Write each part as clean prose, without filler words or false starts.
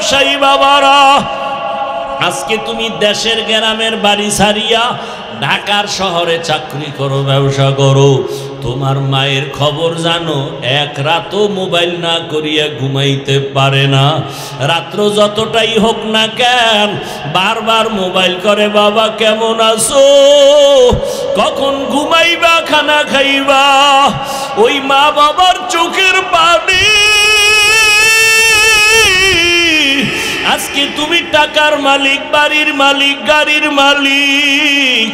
ব্যবসায়ী বাবারা, আজকে তুমি দেশের গ্রামের বাড়ি ছাড়িয়া ঢাকার শহরে চাকরি করো, ব্যবসা করো, তোমার মায়ের খবর জানো? এক রাতও মোবাইল না করিয়া ঘুমাইতে পারে না। রাত্র যতটাই হোক না কেন বারবার মোবাইল করে, বাবা কেমন আছো, কখন ঘুমাইবা, খানা খাইবা। ওই মা বাবার চোখের পানি, আজকে তুমি টাকার মালিক, বাড়ির মালিক, গাড়ির মালিক,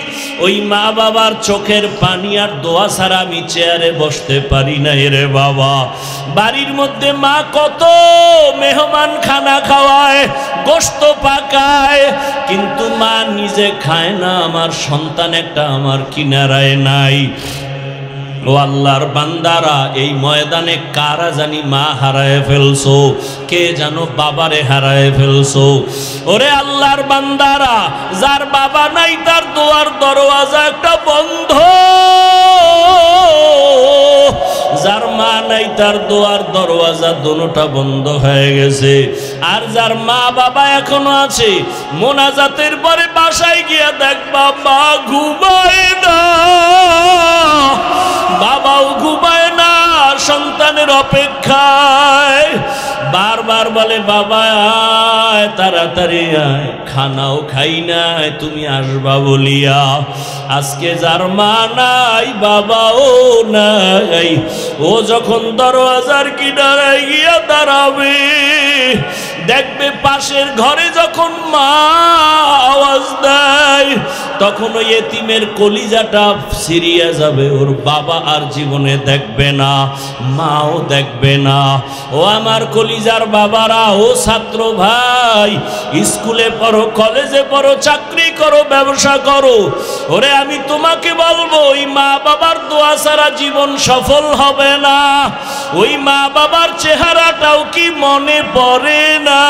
ওই মা বাবার চোখের পানি আর দোয়া ছাড়া আমি চেয়ারে বসতে পারি না রে বাবা। বাড়ির মধ্যে মা কত মেহমান খানা খাওয়ায়, গোশত পাকায়, কিন্তু মা নিজে খায় না। আমার সন্তান একটা আমার কিনারায় নাই। ও আল্লাহর বান্দারা, এই ময়দানে কারা জানি মা হারায় ফেলছো, কে জানো বাবারে হারায় ফেলছো। ওরে আল্লাহর বান্দারা, যার বাবা নাই তার দোয়ার দরওয়াজা একটা বন্ধ, যার মা নাই তার দোয়ার দরওয়াজা দুটোটা বন্ধ হয়ে গেছে। আর যার মা বাবা এখনো আছে, মোনাজাতের পরে বাসায় গিয়া দেখবা মা ঘুমায় না, বাবাও ঘুমায় না, সন্তানের অপেক্ষায় বারবার বলে বাবা আয়, তাড়াতাড়ি আয়, খানাও খাই নাই তুমি আসবা বলিয়া। আজকে যার মা নাই, বাবাও নাই, ও যখন দরওয়াজার কিনারায় গিয়া দাঁড়াবে, দেখবে পাশের ঘরে যখন মা আওয়াজ দেয়, তখন ওই এতিমের কলিজাটা ছিঁড়িয়া যাবে। ওর বাবা আর জীবনে দেখবে না, মাও দেখবে না। ও আমার কলিজার বাবারা, ও ছাত্র ভাই, স্কুলে পড়ো, কলেজে পড়ো, চাকরি করো, ব্যবসা করো, ওরে আমি তোমাকে বলবো, ওই মা বাবার দোয়া ছাড়া জীবন সফল হবে না। ওই মা বাবার চেহারাটাও কি মনে পড়ে না?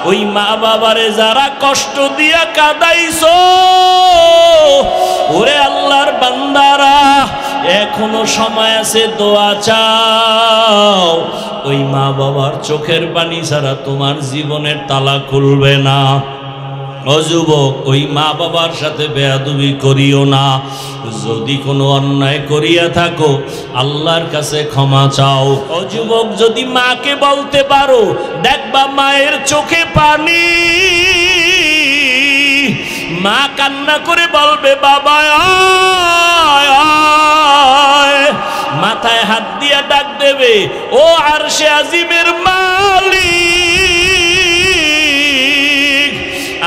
ওই মা বাবারে যারা কষ্ট দিয়া কাঁদাইছো, ওরে আল্লাহর বান্দারা, এখনো সময় আছে, দোয়া চাও। ওই মা বাবার চোখের পানি ছাড়া তোমার জীবনের তালা খুলবে না। ও যুবক, ওই মা বাবার সাথে বেয়াদবি করিও না। যদি কোনো অন্যায় করিয়া থাকো, আল্লাহর কাছে ক্ষমা চাও। ও যুবক, যদি মাকে বলতে পারো, দেখবা মায়ের চোখে পানি, মা কান্না করে বলবে বাবা আয় আয়, মাথায় হাত দিয়া ডাক দেবে, ও আরশে আজিমের মালিক,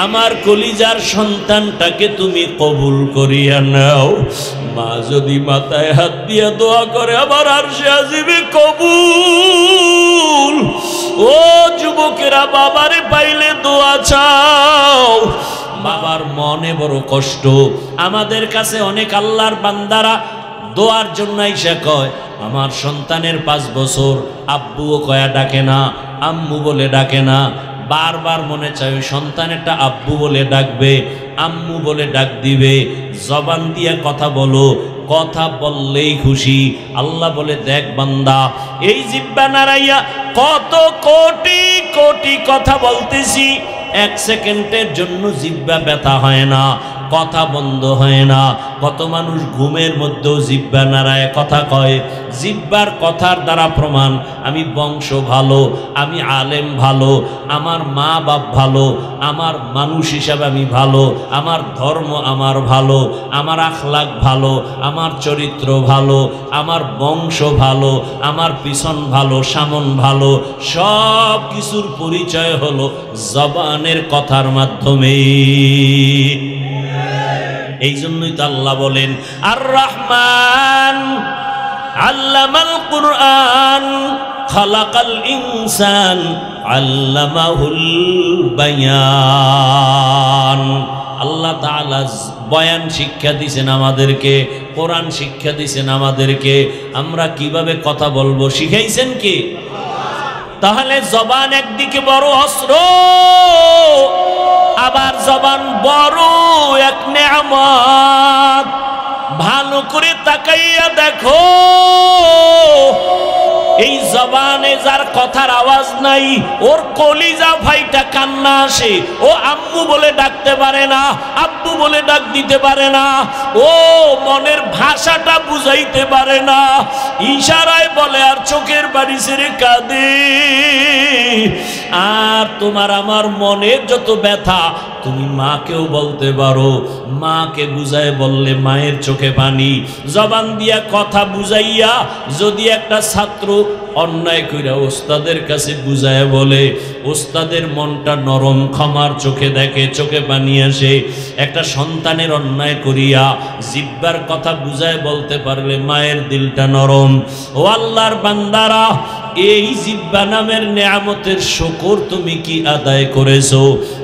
আমার কলিজার সন্তানটাকে তুমি কবুল করিয়া নাও। মা যদি মাথায় হাত দিয়া দোয়া করে, আবার আরশে আজিমে কবুল। ও যুবকেরা, বাবারে পাইলে দোয়া চাও। বাবার মনে বড় কষ্ট। আমাদের কাছে অনেক আল্লাহর বান্দারা দোয়ার জন্য আইসা কয়, আমার সন্তানের 5 বছর, আব্বুও কয়া ডাকে না, আম্মু বলে ডাকে না। বারবার মনে চায় ওই সন্তানেরটা আব্বু বলে ডাকবে, আম্মু বলে ডাক দিবে। জবান দিয়ে কথা বলো, কথা বললেই খুশি। আল্লাহ বলে, দেখ বান্দা, এই জিহ্বা নাড়াইয়া কত কোটি কোটি কথা বলতেছি, 1 সেকেন্ডের জন্য জিহ্বা ব্যথা হয় না, কথা বন্ধ হয় না। কত মানুষ ঘুমের মধ্যেও জিহ্বা নাড়ায় কথা কয়। জিহ্বার কথার দ্বারা প্রমাণ আমি বংশ ভালো, আমি আলেম ভালো, আমার মা বাপ ভালো, আমার মানুষ হিসাবে আমি ভালো, আমার ধর্ম আমার ভালো, আমার আখলাক ভালো, আমার চরিত্র ভালো, আমার বংশ ভালো, আমার পিছন ভালো, সামন ভালো। সব কিছুর পরিচয় হলো জবানের কথার মাধ্যমে। এই জন্যই তো আল্লাহ বলেন, আর রহমান আল্লামাল কুরআন খালাকাল ইনসান আল্লামাহুল বায়ান। আল্লাহ তাআলা বয়ান শিক্ষা দিয়েছেন আমাদেরকে, কোরআন শিক্ষা দিয়েছেন আমাদেরকে। আমরা কিভাবে কথা বলবো শিখাইছেন কি? তাহলে জবান একদিকে বড় অস্ত্র, আবার জবান বড় এক নেয়ামত। ভালো করে তাকাইয়া দেখো, এই জবানে যার কথার আওয়াজ নাই, ওর কলিজা ফাইটা কান্না আসে, ও আম্মু বলে ডাকতে পারে না, আব্বু বলে ডাক দিতে পারে না, ও মনের ভাষাটা বুঝাইতে পারে না, ইশারায় বলে আর চোখের বাড়ি ছেড়ে কাঁদে। আর তোমার আমার মনের যত ব্যথা তুমি মাকেও বলতে পারো, মাকে বুঝায় বললে মায়ের চোখে পানি। জবান দিয়া কথা বুঝাইয়া যদি একটা ছাত্র অন্যায় কইরা ওস্তাদের কাছে বুঝায় বলে, ওস্তাদের মনটা নরম, ক্ষমার চোখে দেখে, চোখে পানি আসে। একটা সন্তানের অন্যায় করিয়া জিব্বার কথা বুঝায় বলতে পারলে মায়ের দিলটা নরম। ও আল্লাহর বান্দারা, এই জিব্বা নামের নেয়ামতের শুকর তুমি কি আদায় করেছো?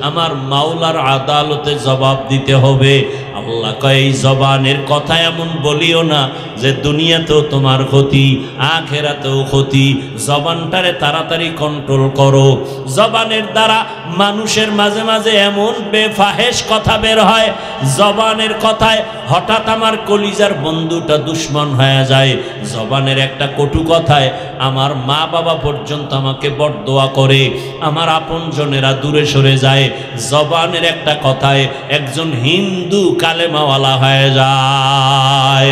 আমার মাওলার আদালতে জবাব দিতে হবে। আল্লাহ কয় এই জবানের কথা এমন বলিও না যে দুনিয়াতেও তোমার ক্ষতি, আখেরাতেও ক্ষতি। জবানটারে তাড়াতাড়ি কন্ট্রোল করো। জবানের দ্বারা মানুষের মাঝে মাঝে এমন বেফাহেশ কথা বের হয়, জবানের কথায় হঠাৎ আমার কলিজার বন্ধুটা দুশ্মন হয়ে যায়। জবানের একটা কটু কথায় আমার মা বাবা পর্যন্ত আমাকে বরদোয়া করে, আমার আপনজনেরা দূরে সরে যায়। জবানের একটা কথায় একজন হিন্দু কালেমাওয়ালা হয়ে যায়।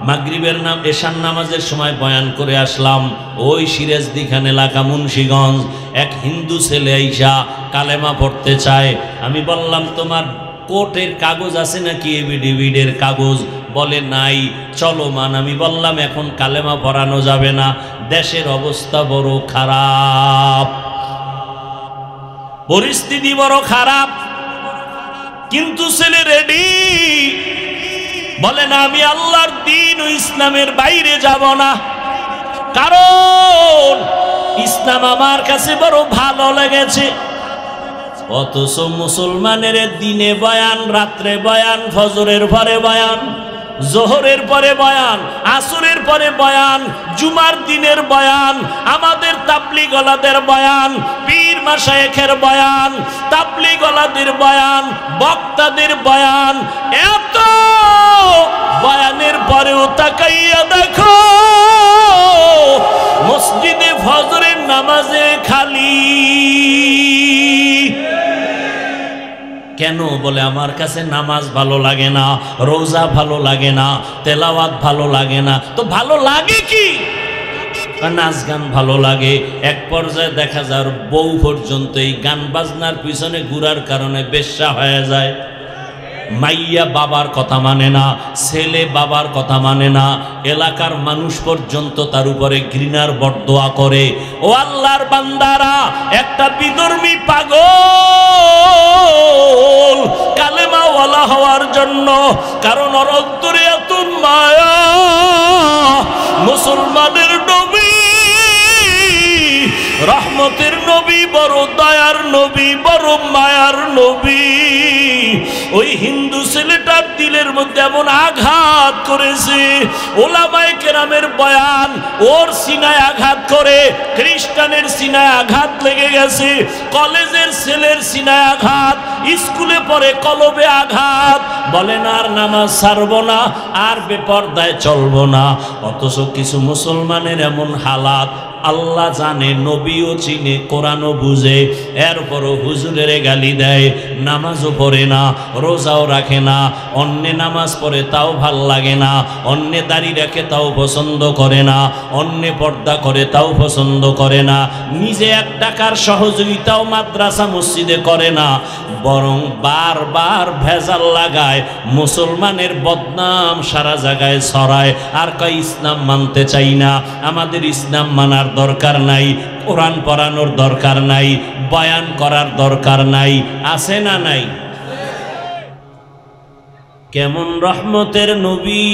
মাগরিবের নাম এশার নামাজের সময় বয়ান করে আসলাম, ওই সিরাজদি খান এলাকা মুন্সিগঞ্জ এক হিন্দু ছেলে আইসা কালেমা পড়তে চায়। আমি বললাম তোমার কোর্টের কাগজ আছে নাকি, এভিডেভিডের কাগজ? বলে নাই। চলো মান। আমি বললাম এখন কালেমা পড়ানো যাবে না, দেশের অবস্থা বড় খারাপ, পরিস্থিতি বড় খারাপ। কিন্তু ছেলে রেডি, বলে না আমি আল্লাহর দ্বীন ও ইসলামের বাইরে যাব না, কারণ ইসলাম আমার কাছে বড় ভালো লেগেছে। অথচ মুসলমানের দিনে বয়ান, রাত্রে বয়ান, ফজরের পরে বয়ান, জোহরের পরে বয়ান, আসরের পরে বয়ান, জুমার দিনের বয়ান, আমাদের তাবলীগওয়ালাদের বয়ান, পীর মাশায়েখের বয়ান, তাবলীগওয়ালাদের বয়ান, বক্তাদের বয়ান। এত বয়ানের পরেও তাকাইয়া দেখো মসজিদে ফজরের নামাজে খালি। কেন? বলে আমার কাছে নামাজ ভালো লাগে না, রোজা ভালো লাগে না, তেলাওয়াত ভালো লাগে না। তো ভালো লাগে কি? নাচ গান ভালো লাগে। এক পর্যায়ে দেখা যায় বউ পর্যন্ত এই গান বাজনার পিছনে ঘুরার কারণে বেশ্যা হয়ে যায়। মাইয়া বাবার কথা মানে না, ছেলে বাবার কথা মানে না, এলাকার মানুষ পর্যন্ত তার উপরে ঘৃণার বরদোয়া করে। ও আল্লাহর বান্দারা, একটা বিধর্মী পাগল কালেমাওয়ালা হওয়ার জন্য, কারণ ওর অন্তরে এত মায়া। মুসলমানের নবী, রহমতের নবী, বড় দয়ার নবী, বড় মায়ার নবী। ওই হিন্দু ছেলেটার দিলের মধ্যে এমন আঘাত করেছে, ওলামায়ে কেরামের বয়ান ওর সিনায় আঘাত করে, খ্রিস্টানের সিনায় আঘাত লেগে গেছে, কলেজের ছেলের সিনায় আঘাত, স্কুলে পড়ে কলবে আঘাত। বলেন আর নামাজ ছাড়বো না, আর বেপরদায় চলবো না। অথচ কিছু মুসলমানের এমন হালাত, আল্লাহ জানে, নবীও চিনে, কোরআনও বুঝে, এরপরও হুজুরের গালি দেয়, নামাজও পড়ে না, রোজাও রাখে না, অন্যে নামাজ পড়ে তাও ভাল লাগে না, অন্যে দাড়ি রাখে তাও পছন্দ করে না, অন্যে পর্দা করে তাও পছন্দ করে না, নিজে এক টাকার সহযোগিতাও মাদ্রাসা মসজিদে করে না, বরং বারবার ভেজাল লাগায়, মুসলমানের বদনাম সারা জায়গায় ছড়ায়। আর কয় ইসলাম মানতে চাই না, আমাদের ইসলাম মানার দরকার নাই, কোরআন পড়ানোর দরকার নাই, বয়ান করার দরকার নাই। আছে না নাই? কেমন রহমতের নবী!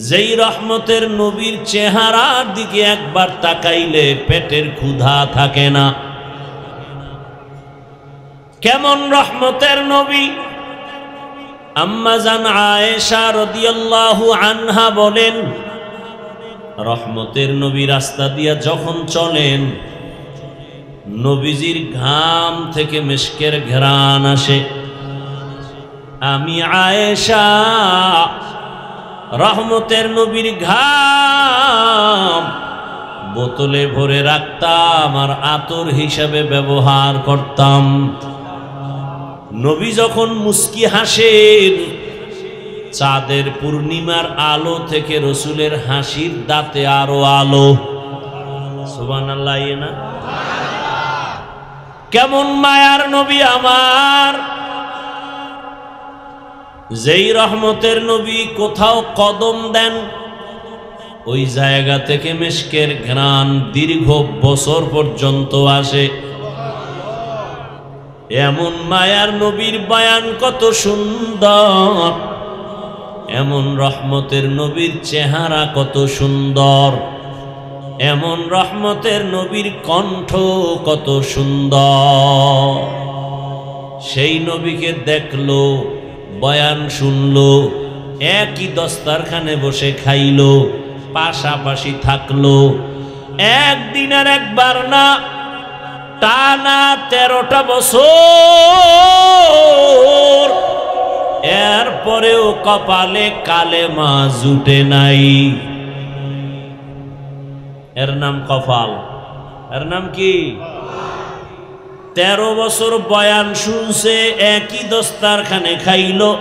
যেই রহমতের নবীর চেহারার দিকে একবার তাকাইলে পেটের ক্ষুধা থাকে না। কেমন রহমতের নবী! আম্মা জান আয়েশা রাদিয়াল্লাহু আনহা বলেন, রহমতের নবী রাস্তা দিয়া যখন চলেন, নবীজির ঘাম থেকে মিশকের ঘ্রাণ আসে। আমি আয়েশা রহমতের নবীর ঘাম বোতলে ভরে রাখতাম আর আতর হিসাবে ব্যবহার করতাম। নবী যখন মুস্কি হাসেন, চাঁদের পূর্ণিমার আলো থেকে রসুলের হাসির দাঁতে আরো আলো। সুবহানাল্লাহ না? কেমন মায়ার নবী আমার! যেই রহমতের নবী কোথাও কদম দেন, ওই জায়গা থেকে মিশকের ঘ্রাণ দীর্ঘ বছর পর্যন্ত আসে। এমন মায়ার নবীর বয়ান কত সুন্দর, এমন রহমতের নবীর চেহারা কত সুন্দর, এমন রহমতের নবীর কণ্ঠ কত সুন্দর। সেই নবীকে দেখলো, বয়ান শুনলো, একই দস্তারখানে বসে খাইলো, পাশাপাশি থাকলো। একদিন আর একবার না, টানা 13টা বছর। এরপরেও কপালে কালেমা জুটে নাই। এর নাম কপাল। এর নাম কি? 13 বছর বয়ান শুনছে, একই দস্তারখানে খাইলো,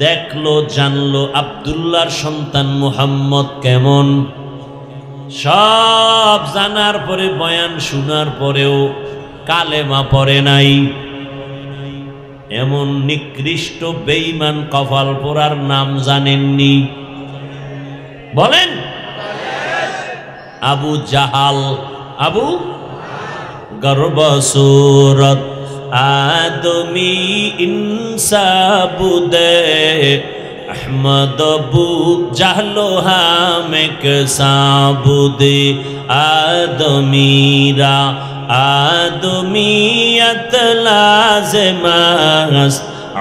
দেখলো, জানলো আব্দুল্লাহর সন্তান মুহাম্মদ কেমন। সব জানার পরে, বয়ান শোনার পরেও কালেমা পড়ে নাই। এমন নিকৃষ্ট বেঈমান কপাল পোড়ার নাম জানেননি? বলেন। আবু জাহাল, আবু গর্ব সুরত আদমি ইনসাবুদে अहमद अबू जहलो हामेक साबुदे आदमीरा आदमीयत लाज़िमास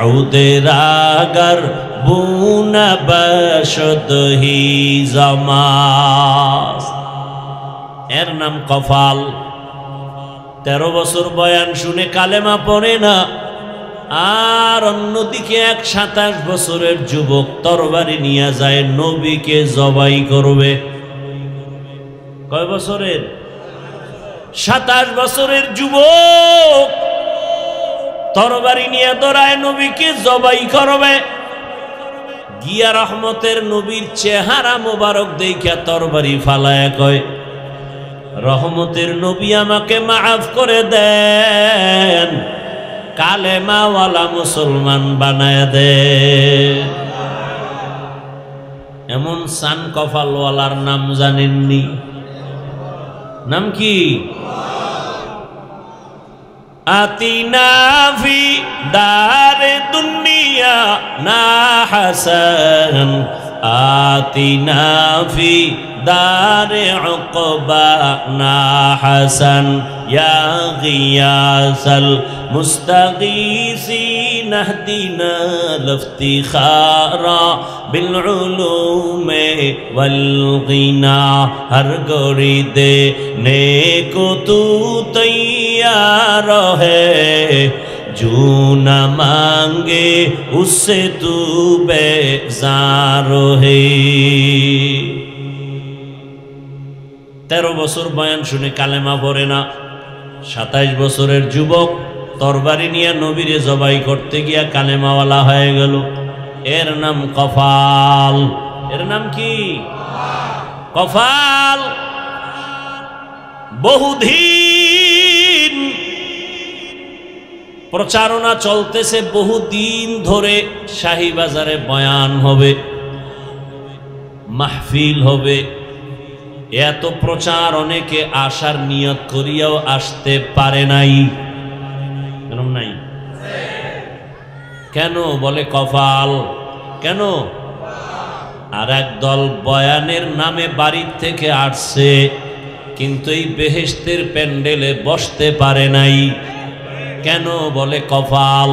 औदेरागर बुना बशद ही जमास। एर नाम कफाल। 13 বছর বয়ান শুনে কালেমা পড়ে না। আর অন্যদিকে এক 27 বছরের যুবক তরবারি নিয়ে যায়, নবীকে জবাই করবে। কয় বছরের? 27 বছরের যুবক তরবারি নিয়ে দৌড়ায়, নবীকে জবাই করবে। গিয়া রহমতের নবীর চেহারা মোবারক দেখিয়া তরবারি ফালায়া কয়, রহমতের নবী আমাকে মাফ করে দেন, কালেমাওয়ালা মুসলমান বানায় দে। এমন সান কপালওয়ালার নাম জানেননি? নাম কি? আতিনা ফি দারে দুনিয়া না হাসান, আতিনা ফি দারে উকবা না হাসান, ইয়া গিয়াসাল মুস্তাগীসিন ইহদিনা লিফতিখারা বিল উলুমে ওয়াল গিনা। হর গরি দে নেকো তু তৈয়ার है, जो न मांगे उससे तू बेजार है। 13 বছর বয়ান শুনে কালেমা পড়ে না। 27 বছরের যুবক তরবারি নিয়ে নবীরে জবাই করতে গিয়া কালেমাওয়ালা হয়ে গেল। এর নাম কফাল। এর নাম কি? কফাল। বহুদিন প্রচারণা চলতেছে, বহুদিন ধরে শাহী বাজারে বয়ান হবে, মাহফিল হবে। এত প্রচার, অনেকে আসার নিয়ত করিয়াও আসতে পারে নাই। কেন নাই? কেন? বলে কপাল। কেন? আর একদল বয়ানের নামে বাড়ির থেকে আসছে, কিন্তু এই বেহেশতের প্যান্ডেলে বসতে পারে নাই। কেন? বলে কপাল।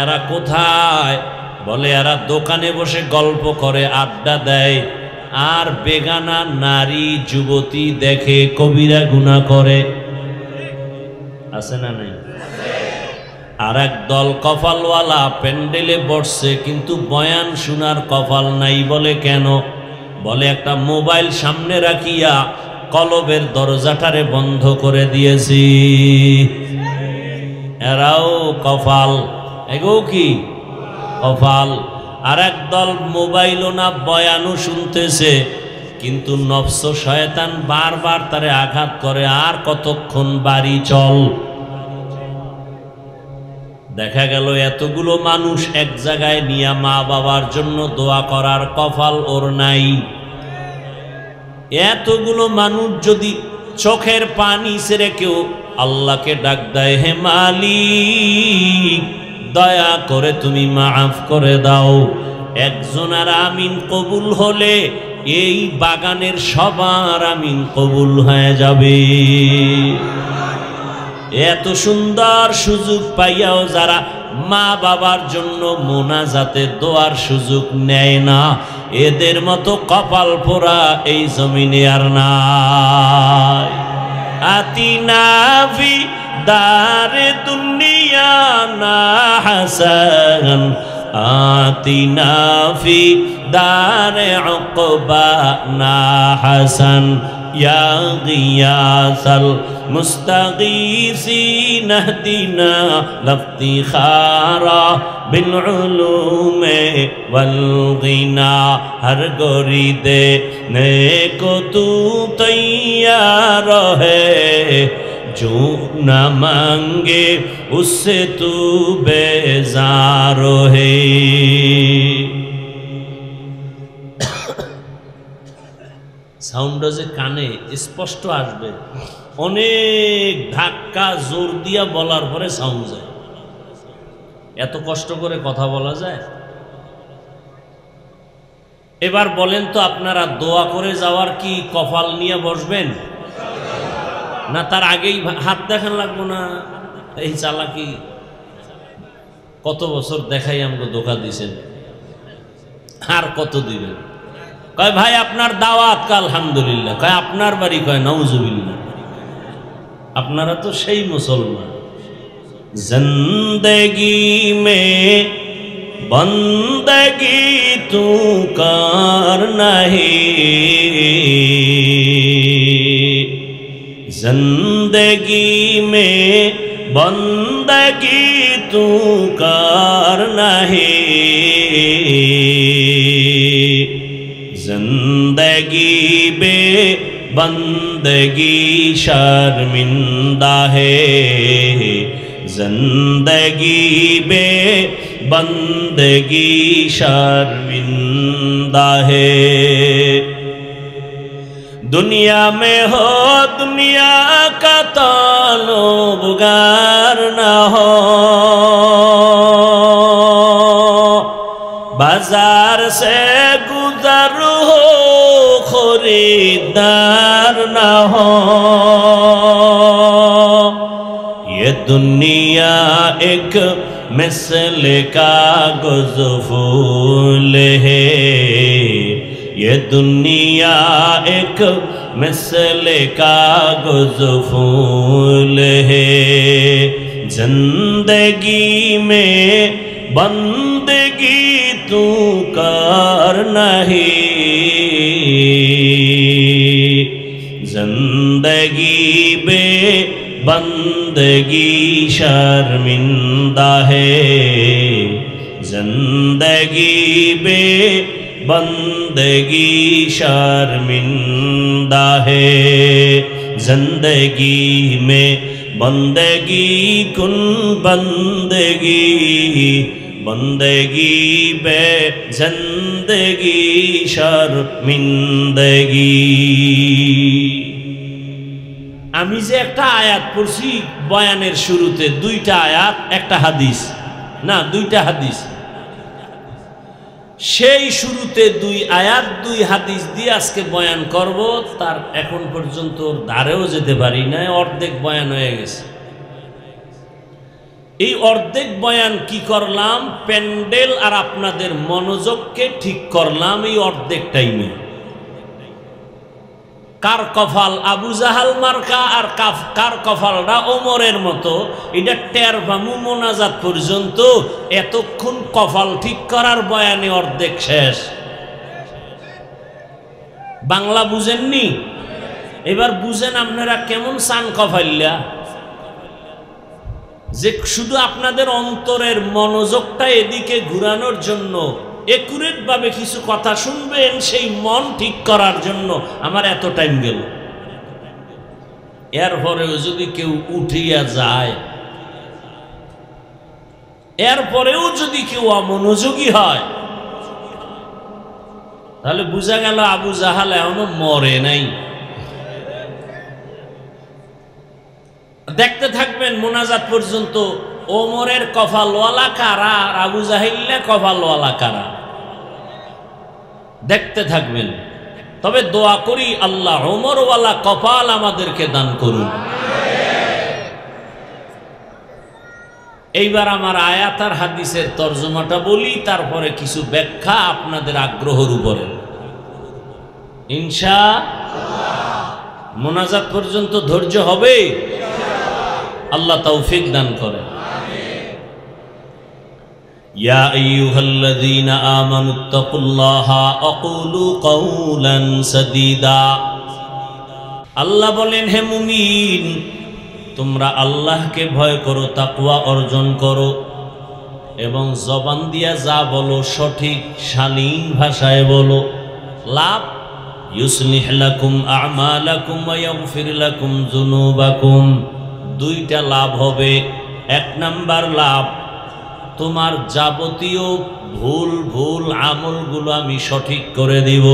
এরা কোথায়? বলে এরা দোকানে বসে গল্প করে, আড্ডা দেয়, আর বেগানা নারী যুবতী দেখে কবিরা গুনাহ করে। আছে না নাই? আর এক দল কপালওয়ালা প্যান্ডেলে বসছে কিন্তু বয়ান শোনার কপাল নাই। বলে কেন? বলে একটা মোবাইল সামনে রাখিয়া কলবের দরজাটারে বন্ধ করে দিয়েছি। এরাও কপাল, এগো কি কপাল। আর একদল মোবাইলও না বয়ানও শুনতেছে কিন্তু নফস শয়তান বারবার তারে আঘাত করে, আর কতক্ষণ বাড়ি চল। দেখা গেল এতগুলো মানুষ এক জায়গায় নিয়ে মা বাবার জন্য দোয়া করার কপাল ওর নাই। এতগুলো মানুষ যদি চোখের পানি ছেড়ে কেউ আল্লাহকে ডাক দেয়, হে মালিক দয়া করে তুমি মাফ করে দাও, একজনের আমিন কবুল হলে এই বাগানের সবার আমিন কবুল হয়ে যাবে। এত সুন্দর সুযোগ পাইয়াও যারা মা বাবার জন্য মোনাজাতে দোয়ার সুযোগ নেয় না, এদের মতো কপাল পোড়া এই জমিনে আর নাই। আতিনা ফি দারে দুনিয়া না হাসান, আতিনা ফি দারে উকবা না হাসান, ইয়া গিয়াসাল মুস্তাগীসিন ইহদিনা লিফতিখারা বিল উলুমে ওয়াল গিনা। হর গরিদে নেকো তু তৈয়ার হে, जो न मांगे उससे तू बेजार है। সাউন্ড যে কানে স্পষ্ট আসবে, অনেক ধাক্কা জোর দিয়া বলার পরে সাউন্ড যায়। এত কষ্ট করে কথা বলা যায়? এবার বলেন তো আপনারা দোয়া করে যাওয়ার কি কপাল নিয়ে বসবেন না তার আগেই হাত দেখান লাগবো না? এই চালাকি কত বছর দেখাই আমাকে ধোঁকা দিছেন, আর কত দিবেন? কয় ভাই আপনার দাওয়াত, আলহামদুলিল্লাহ। কয় আপনার বাড়ি? কয় নাউজুবিল্লাহ। আপনারা তো সেই মুসলমান। জিন্দেগি মে বন্দগি তু কার নাহি, जिंदगी में बंदगी तू कर नहीं, जिंदगी बे बंदगी शर्मिंदा है, जिंदगी बे बंदगी शर्मिंदा है। दुनिया में हो दुनिया का ताल्लुकार न हो, बाजार से गुजर हो खरीदार न हो। ये दुनिया एक मिसल कागज़ फूल है, ये दुनिया एक मिसल कागज़ फूल है, जिंदगी में बंदगी तू कर नहीं, जिंदगी में बंदगी शर्मिंदा है, जिंदगी में बंदगी शर्मिंदा है। जिंदगी में बंदगी कुन बंदगी, बंदगी बे जिंदगी शर्मिंदगी। আমি যে একটা আয়াত পড়ছি বয়ানের শুরুতে, দুইটা আয়াত একটা হাদিস, না দুইটা হাদিস, সেই শুরুতে দুই আয়াত দুই হাদিস দিয়ে আজকে বয়ান করব। তার এখন পর্যন্ত ধারেও যেতে পারি না, অর্ধেক বয়ান হয়ে গেছে। এই অর্ধেক বয়ান কি করলাম? প্যান্ডেল আর আপনাদের মনোযোগকে ঠিক করলাম এই অর্ধেক টাইমে। কার কপাল আবু জাহাল মার্কা আর কার কপালটা ওমরের মতো, এটা টের পামু মোনাজাত পর্যন্ত। এতক্ষণ কপাল ঠিক করার বয়ানে অর্ধেক শেষ। বাংলা বুঝেননি? এবার বুঝেন আপনারা কেমন চান কপাইল্লা, যে শুধু আপনাদের অন্তরের মনোযোগটা এদিকে ঘুরানোর জন্য, একুরেট ভাবে কিছু কথা শুনবেন, সেই মন ঠিক করার জন্য আমার এত টাইম গেল। এরপরেও যদি কেউ উঠিয়া যায়, এরপরেও যদি কেউ অমনোযোগী হয়, তাহলে বুঝা গেল আবু জাহাল এখনো মরে নাই। দেখতে থাকবেন মোনাজাত পর্যন্ত ওমরের কপালওয়ালা কারা আর আবু জাহিল্লা কপালওয়ালা কারা, দেখতে থাকবেন। তবে দোয়া করি আল্লাহ ওমরওয়ালা কপাল আমাদেরকে দান করুন। এইবার আমার আয়াত আর হাদিসের তর্জমাটা বলি, তারপরে কিছু ব্যাখ্যা আপনাদের আগ্রহের উপরে। ইনশাআল্লাহ মোনাজাত পর্যন্ত ধৈর্য হবে, আল্লাহ তৌফিক দান করেন। ইয়া আইয়ুহাল্লাযীনা আমানুত্তাকুল্লাহা আকুলু কাওলান সাদীদা। আল্লাহ বলেন, হে মুমিন, তোমরা আল্লাহকে ভয় করো, তাকওয়া অর্জন করো, এবং জবান দিয়া যা বলো সঠিক শালীন ভাষায় বলো। লাভ, ইউসলিহ লাকুম আমালাকুম ওয়া ইয়াগফির লাকুম যুনুবাকুম। দুইটা লাভ হবে। এক নাম্বার লাভ, তোমার যাবতীয় ভুল আমলগুলো আমি সঠিক করে দিব।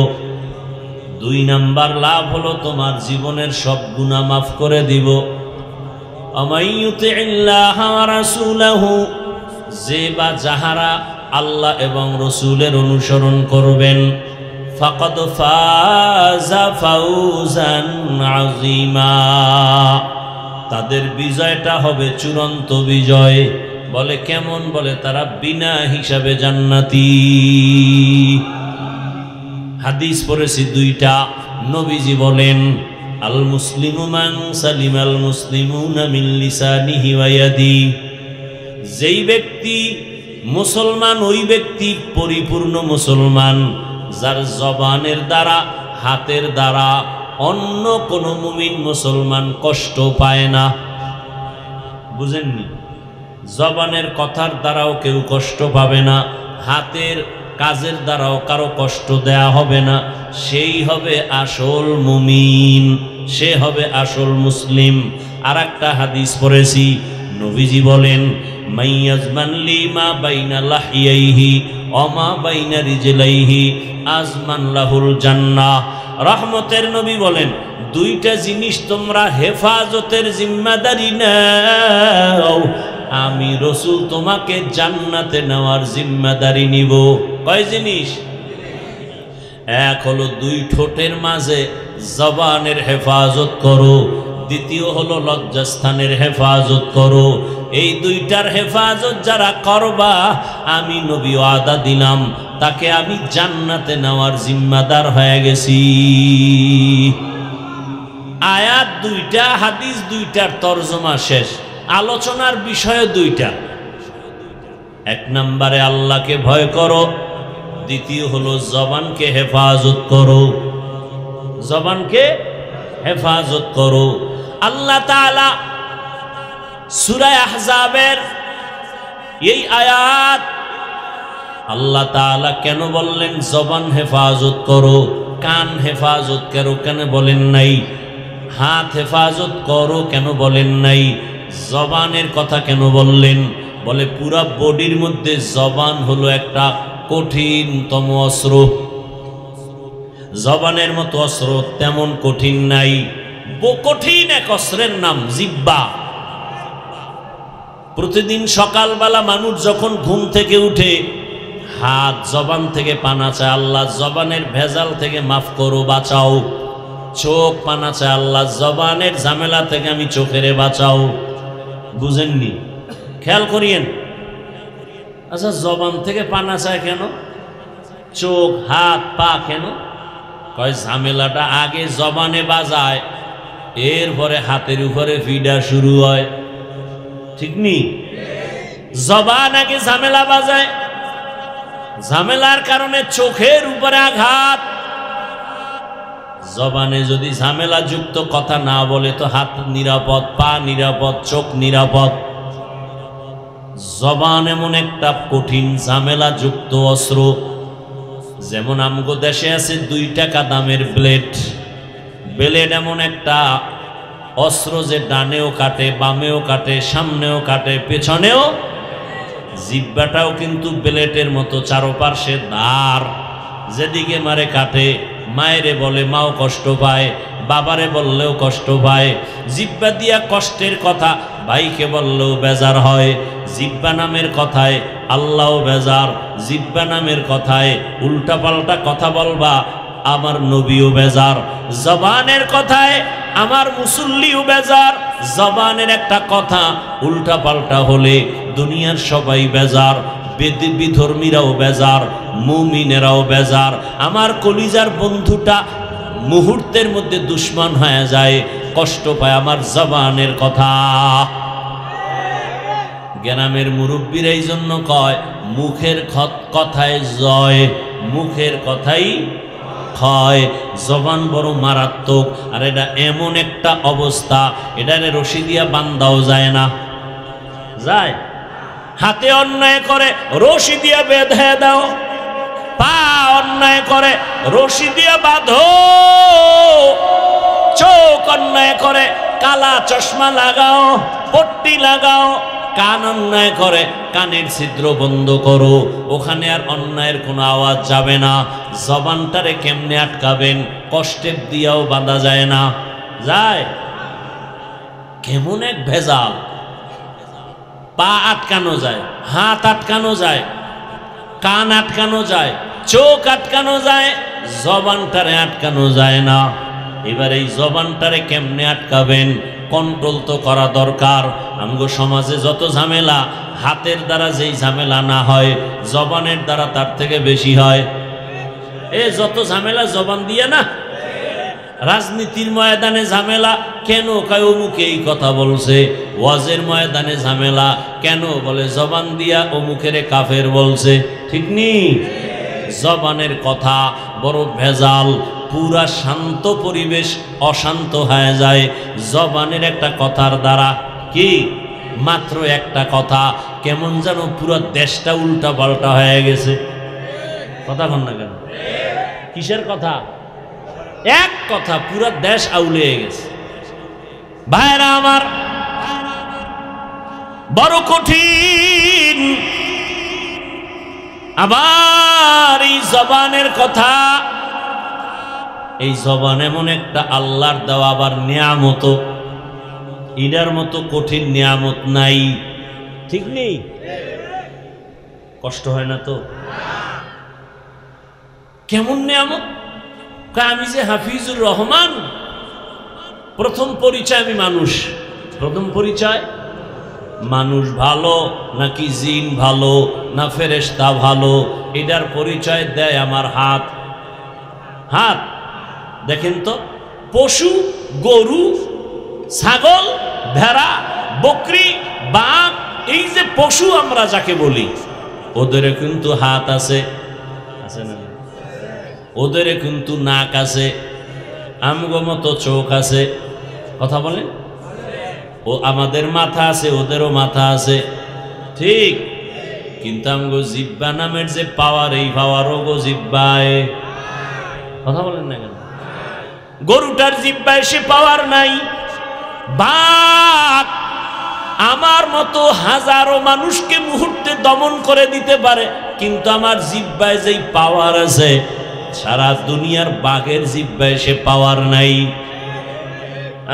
দুই নাম্বার লাভ হলো তোমার জীবনের সব গুনাহ মাফ করে দিব। আমাইয়ুতিল্লাহ ওয়া রাসূলাহু, যে বা যাহারা আল্লাহ এবং রসুলের অনুসরণ করবেন, ফাকাদ ফাযা ফাওজান আযীমা, তাদের বিজয়টা হবে চূড়ান্ত বিজয়। বলে কেমন? বলে তারা বিনা হিসাবে জান্নাতি। হাদিস পড়েছি দুইটা। নবীজি বলেন, আল মুসলিমু মান সালিমাল মুসলিমুনা মিন লিসানিহি ওয়া ইয়াদি। যেই ব্যক্তি মুসলমান, ওই ব্যক্তি পরিপূর্ণ মুসলমান, যার জবানের দ্বারা, হাতের দ্বারা অন্য কোন মুমিন মুসলমান কষ্ট পায় না। বুঝেননি? জবানের কথার দ্বারাও কেউ কষ্ট পাবে না, হাতের কাজের দ্বারাও কারো কষ্ট দেয়া হবে না। সেই হবে আসল মুমিন, সে হবে আসল মুসলিম। আর একটা হাদিস পড়েছি, নবীজি বলেন, মাইয়াজমান লিমা বাইনা লাহিয়াইহি ওয়া মা বাইনা রিজলাইহি আজমান লাহুল জান্নাহ। রহমতের নবী বলেন, দুইটা জিনিস তোমরা হেফাজতের জিম্মাদারি নাও, আমি রসুল তোমাকে জান্নাতে নেওয়ার জিম্মাদারি নিব। কয় জিনিস? এক হলো দুই ঠোঁটের মাঝে জবানের হেফাজত করো, দ্বিতীয় হলো লজ্জাস্থানের হেফাজত করো। এই দুইটার হেফাজত যারা করবা, আমি নবী ওয়াদা দিলাম, তাকে আমি জান্নাতে নেওয়ার জিম্মাদার হয়ে গেছি। আয়াত দুইটা, হাদিস দুইটার তরজমা শেষ। আলোচনার বিষয় দুইটা। এক নম্বরে আল্লাহকে ভয় করো, দ্বিতীয় হলো জবানকে হেফাজত করো, জবানকে হেফাজত করো। আল্লাহ তাআলা সূরা আহজাবের এই আয়াত, আল্লাহ তাআলা কেন বললেন জবান হেফাজত করো, কান হেফাজত করো কেন বলেন নাই, হাত হেফাজত করো কেন বলেন নাই, জবানের কথা কেন বললেন? বলে পুরা বডির মধ্যে জবান হলো একটা কঠিনতম অস্ত্র। জবানের মতো অস্ত্র তেমন কঠিন নাই। কঠিন এক অস্ত্রের নাম জিহ্বা। প্রতিদিন সকালবেলা মানুষ যখন ঘুম থেকে উঠে, হাত জবান থেকে পানা চায়, আল্লাহ জবানের ভেজাল থেকে মাফ করো, বাঁচাও। চোখ পানা চায়, আল্লাহ জবানের ঝামেলা থেকে আমি চোখেরে বাঁচাও। বুঝেননি? খেয়াল করিয়েন। আচ্ছা, জবান থেকে পানা চায় কেন? চোখ, হাত, পা কেন? কয় ঝামেলাটা আগে জবানে বাজায়, এরপরে হাতের উপরে ফিডা শুরু হয়। ঠিক নি? জবান আগে ঝামেলা বাজায়, ঝামেলার কারণে চোখের উপরে আঘাত। জবানে যদি ঝামেলা যুক্ত কথা না বলে তো হাত নিরাপদ, পা নিরাপদ, চোখ নিরাপদ। জবান এমন একটা কঠিন ঝামেলা যুক্ত অস্ত্র। যেমন আমগো দেশে আছে 2 টাকা দামের ব্লেড। ব্লেড এমন একটা অস্ত্র যে ডানেও কাটে, বামেও কাটে, সামনেও কাটে, পেছনেও। জিহ্বাটাও কিন্তু ব্লেডের মতো, চারপাশে ধার, যেদিকে মারে কাটে। মায়েরে বলে মাও কষ্ট পায়, বাবারে বললেও কষ্ট পায়। জিহ্বা দিয়া কষ্টের কথা ভাইকে বললেও বেজার হয়। জিহ্বা নামের কথায় আল্লাহও বেজার। জিহ্বা নামের কথায় উল্টাপাল্টা কথা বলবা, আমার নবীও বেজার। জবানের কথায় আমার মুসল্লিও বেজার। জবানের একটা কথা উল্টাপাল্টা হলে দুনিয়ার সবাই বেজার, বিধর্মীরাও বেজার, মুমিনেরাও বেজার। আমার কলিজার বন্ধুটা মুহূর্তের মধ্যে দুশ্মন হয়ে যায়, কষ্ট পায় আমার জবানের কথা। গ্রামের মুরব্বীরা এই জন্য কয় মুখের কথায় জয়, মুখের কথাই ক্ষয়। জবান বড় মারাত্মক। আর এটা এমন একটা অবস্থা, এটারে রশি দিয়া বান্ধাও যায় না। যায়? হাতে অন্যায় করে রশি দিয়া বেঁধে দাও, পা অন্যায় করে রশি দিয়া বাঁধো, চোখ অন্যায় করে কালা চশমা লাগাও, পট্টি লাগাও, কান অন্যায় করে কানের ছিদ্র বন্ধ করো, ওখানে আর অন্যায়ের কোনো আওয়াজ যাবে না। জবানটারে কেমনে আটকাবেন? কষ্টের দিয়াও বাঁধা যায় না। যায়? কেমন এক ভেজাল। পা আটকানো যায়, হাত আটকানো যায়, কান আটকানো যায়, চোখ আটকানো যায়, জবানটারে আটকানো যায় না। এবার এই জবানটারে কেমনে আটকাবেন? কন্ট্রোল তো করা দরকার। আমগো সমাজে যত ঝামেলা, হাতের দ্বারা যেই ঝামেলা না হয়, জবানের দ্বারা তার থেকে বেশি হয়। যত ঝামেলা জবান দিয়ে না। রাজনীতির ময়দানে ঝামেলা কেন? কয় অমুকে এই কথা বলছে। ওয়াজের ময়দানে ঝামেলা কেন? বলে জবান দিয়া অমুকেরে কাফের বলছে। ঠিক নি? জবানের কথা বড় ভেজাল। পুরা শান্ত পরিবেশ অশান্ত হয়ে যায় জবানের একটা কথার দ্বারা। কি? মাত্র একটা কথা, কেমন যেন পুরো দেশটা উল্টা পাল্টা হয়ে গেছে। কথা কন না কেন? কিসের কথা? এক কথা পুরো দেশ আউলে গেছে। ভাইরা আমার, বড় কঠিন। আবার এই জবানের কথা, এই জবান এমন একটা আল্লাহর দেওয়া আবার নিয়ামত। ইনার মতো কঠিন নিয়ামত নাই। ঠিক নেই? কষ্ট হয় না তো? কেমন নিয়ামত? আমি যে হাফিজুর রহমান, প্রথম পরিচয় আমি মানুষ। প্রথম পরিচয় মানুষ ভালো নাকি জিন ভালো না ফেরেশতা ভালো, এটার পরিচয় দেয় আমার হাত। হাত দেখেন তো, পশু, গরু, ছাগল, ভেড়া, বকরি, বাঘ, এই যে পশু আমরা যাকে বলি, ওদের কিন্তু হাত আছে, আছে না? ওদের কিন্তু নাক আছে, আমগো মতো চোখ আছে। কথা বলেন? ও আমাদের মাথা আছে, ওদেরও মাথা আছে। ঠিক? কিন্তু আমগো জিহ্বা নামের যে পাওয়ার, এই পাওয়ারও গো জিহ্বায়। কথা বলেন না কেন? গরুটার জিহ্বায় সে পাওয়ার নাই। বাঘ আমার মতো হাজারো মানুষকে মুহূর্তে দমন করে দিতে পারে, কিন্তু আমার জিহ্বায় যেই পাওয়ার আছে, সারা দুনিয়ার বাঘের জিহ্বায় সে পাওয়ার নাই।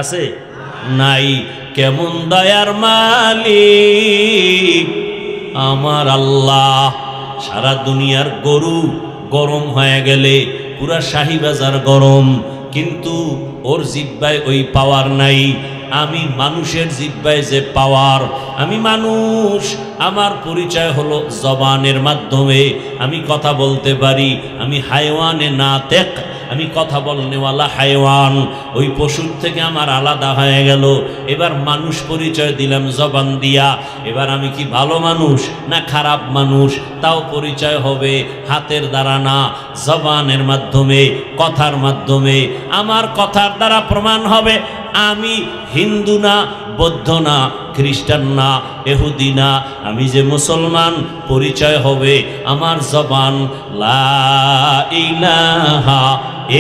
আছে? নাই। কেমন দয়ার মালিক আমার আল্লাহ। সারা দুনিয়ার গরু গরম হয়ে গেলে পুরা শাহীবাজার গরম, কিন্তু ওর জিহ্বায় ওই পাওয়ার নাই। আমি মানুষের জিহ্বায় যে পাওয়ার, আমি মানুষ, আমার পরিচয় হলো জবানের মাধ্যমে। আমি কথা বলতে পারি, আমি হায়ওয়ানে নাতেক, আমি কথা বলনেওয়ালা হায়ওয়ান, ওই পশুর থেকে আমার আলাদা হয়ে গেল। এবার মানুষ পরিচয় দিলাম জবান দিয়া। এবার আমি কি ভালো মানুষ না খারাপ মানুষ তাও পরিচয় হবে হাতের দ্বারা না, জবানের মাধ্যমে, কথার মাধ্যমে। আমার কথার দ্বারা প্রমাণ হবে আমি হিন্দু না, বৌদ্ধ না, খ্রিস্টান না, ইহুদি না, আমি যে মুসলমান পরিচয় হবে আমার জবান লা ইলাহা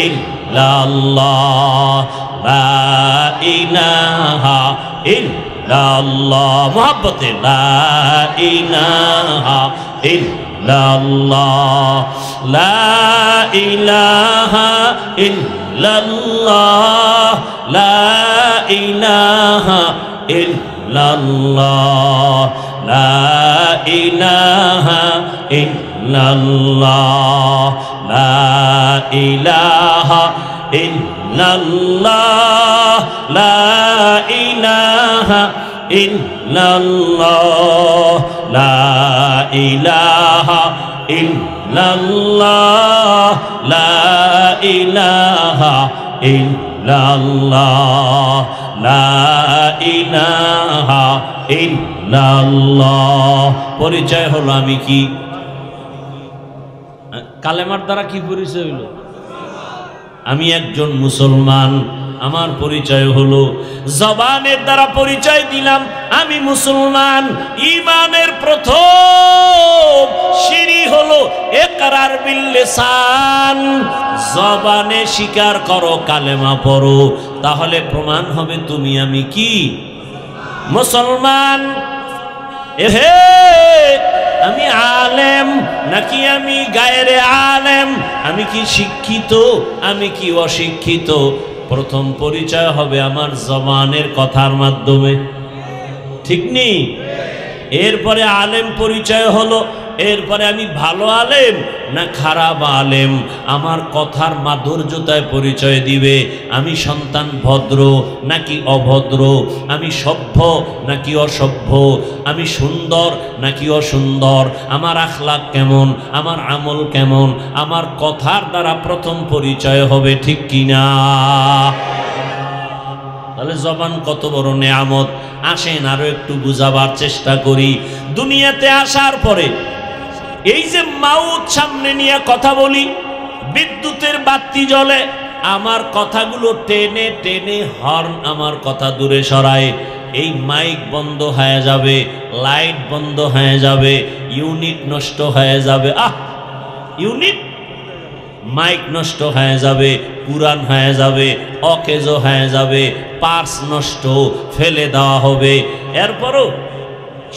ইল্লাল্লাহ, লা ইলাহা ইল্লাল্লাহ, মুহাব্বতে লা ইলাহা ইল্লাল্লাহ, লা ইলাহা ইল্লাল্লাহ, লা ইলাহা ইল্লাল্লাহ, লা ইলাহা ইল্লাল্লাহ, লা ইলাহা ইল্লাল্লাহ, লা ইলাহা ইল্লাল্লাহ, লা ইলাহা ইল্লাল্লাহ, লা ইলাহা ইল্লাল্লাহ, লা ইলাহা ইল্লাল্লাহ। পরিচয় হলো আমি কি? কালেমার দ্বারা কি পরিচয় হলো? আমি একজন মুসলমান। আমার পরিচয় হলো জবানের দ্বারা পরিচয় দিলাম আমি মুসলমান। ঈমানের প্রথম সিঁড়ি হলো ইকরার বিল লিসান, জবানে স্বীকার করো, কালেমা পড়ো, তাহলে প্রমাণ হবে তুমি আমি কি? মুসলমান। এহে আমি আলেম নাকি আমি গায়রে আলেম, আমি কি শিক্ষিত আমি কি অশিক্ষিত, প্রথম পরিচয় হবে আমার জবানের কথার মাধ্যমে, ঠিক নেই? এরপরে আলেম পরিচয় হলো, এরপরে আমি ভালো আলেম না খারাপ আলেম, আমার কথার মাধুর্যতায় পরিচয় দিবে আমি সন্তান ভদ্র নাকি অভদ্র, আমি সভ্য নাকি অসভ্য, আমি সুন্দর নাকি অসুন্দর, আমার আখলাক কেমন, আমার আমল কেমন, আমার কথার দ্বারা প্রথম পরিচয় হবে, ঠিক কিনা? তাহলে জবান কত বড় নেয়ামত। আসেন আরো একটু বুঝাবার চেষ্টা করি। দুনিয়াতে আসার পরে এই যে মাউত সামনে নিয়ে কথা বলি, বিদ্যুতের বাতি জ্বলে, আমার কথাগুলো টেনে টেনে হর্ন আমার কথা দূরে সরায়, এই মাইক বন্ধ হয়ে যাবে, লাইট বন্ধ হয়ে যাবে, ইউনিট নষ্ট হয়ে যাবে, ইউনিট মাইক নষ্ট হয়ে যাবে, পুরান হয়ে যাবে, অকেজ হয়ে যাবে, পার্স নষ্ট, ফেলে দেওয়া হবে। এরপরও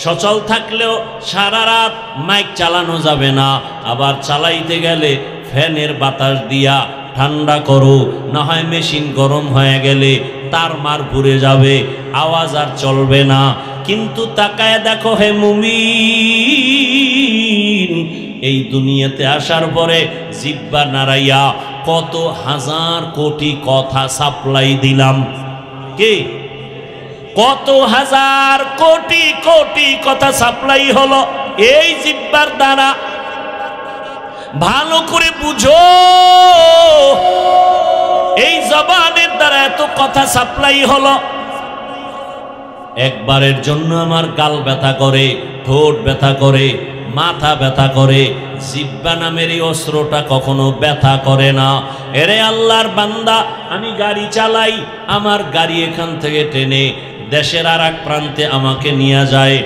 সচল থাকলেও সারা রাত মাইক চালানো যাবে না, আবার চালাইতে গেলে ফ্যানের বাতাস দিয়া ঠান্ডা করো, না হয় মেশিন গরম হয়ে গেলে তার মার পুড়ে যাবে, আওয়াজ আর চলবে না। কিন্তু তাকায় দেখো হে মুমিন, এই দুনিয়াতে আসার পরে জিহ্বা নাড়াইয়া কত হাজার কোটি কথা সাপ্লাই দিলাম। কি কত হাজার কোটি কোটি কথা সাপ্লাই হলো এই জিহ্বার দ্বারা। ভালো করে বুঝো, এই জবানের দ্বারা এত কথা সাপ্লাই হলো। একবারের জন্য আমার গাল ব্যথা করে, ঠোঁট ব্যথা করে, মাথা ব্যথা করে, জিহ্বা নামের এই অস্ত্রটা কখনো ব্যথা করে না। এরে আল্লাহর বান্দা, আমি গাড়ি চালাই, আমার গাড়ি এখান থেকে টেনে দেশের আর এক প্রান্তে আমাকে নিয়ে যায়,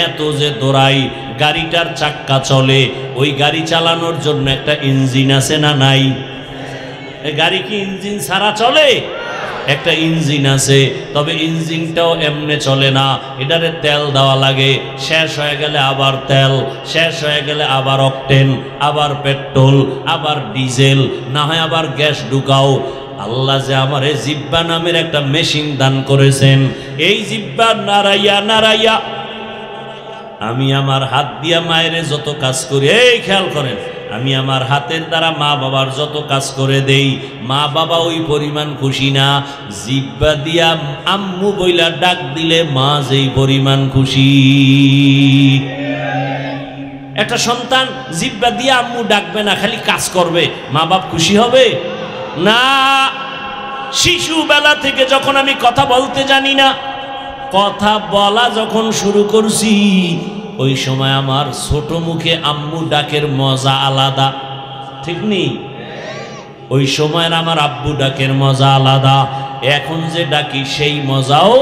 এত যে দৌড়াই, গাড়িটার চাক্কা চলে, ওই গাড়ি চালানোর জন্য একটা ইঞ্জিন আছে না নাই? গাড়ি কি ইঞ্জিন ছাড়া চলে? একটা ইঞ্জিন আছে, তবে ইঞ্জিনটাও এমনি চলে না, এটারে তেল দেওয়া লাগে, শেষ হয়ে গেলে আবার তেল, শেষ হয়ে গেলে আবার অকটেন, আবার পেট্রোল, আবার ডিজেল, না হয় আবার গ্যাস ঢুকাও। আল্লাহ যে আমার এই জিহ্বা নামের একটা মেশিন দান করেছেন, এই জিহ্বা নাড়াইয়া নাড়াইয়া আমি আমার হাত দিয়া মায়ের যত কাজ করি, এই খেয়াল করেন, আমি আমার হাতের দ্বারা মা বাবার যত কাজ করে দেই, মা বাবা ওই পরিমাণ খুশি না। জিহ্বা দিয়া আম্মু বইলা ডাক দিলে মা যেই পরিমাণ খুশি। একটা সন্তান জিহ্বা দিয়া আম্মু ডাকবে না, খালি কাজ করবে, মা বাপ খুশি হবে? না, শিশুবেলা থেকে যখন আমি কথা বলতে জানি না, কথা বলা যখন শুরু করছি, ওই সময় আমার ছোট মুখে আম্মু ডাকের মজা আলাদা, ঠিক নেই? ওই সময়ের আমার আব্বু ডাকের মজা আলাদা, এখন যে ডাকি সেই মজাও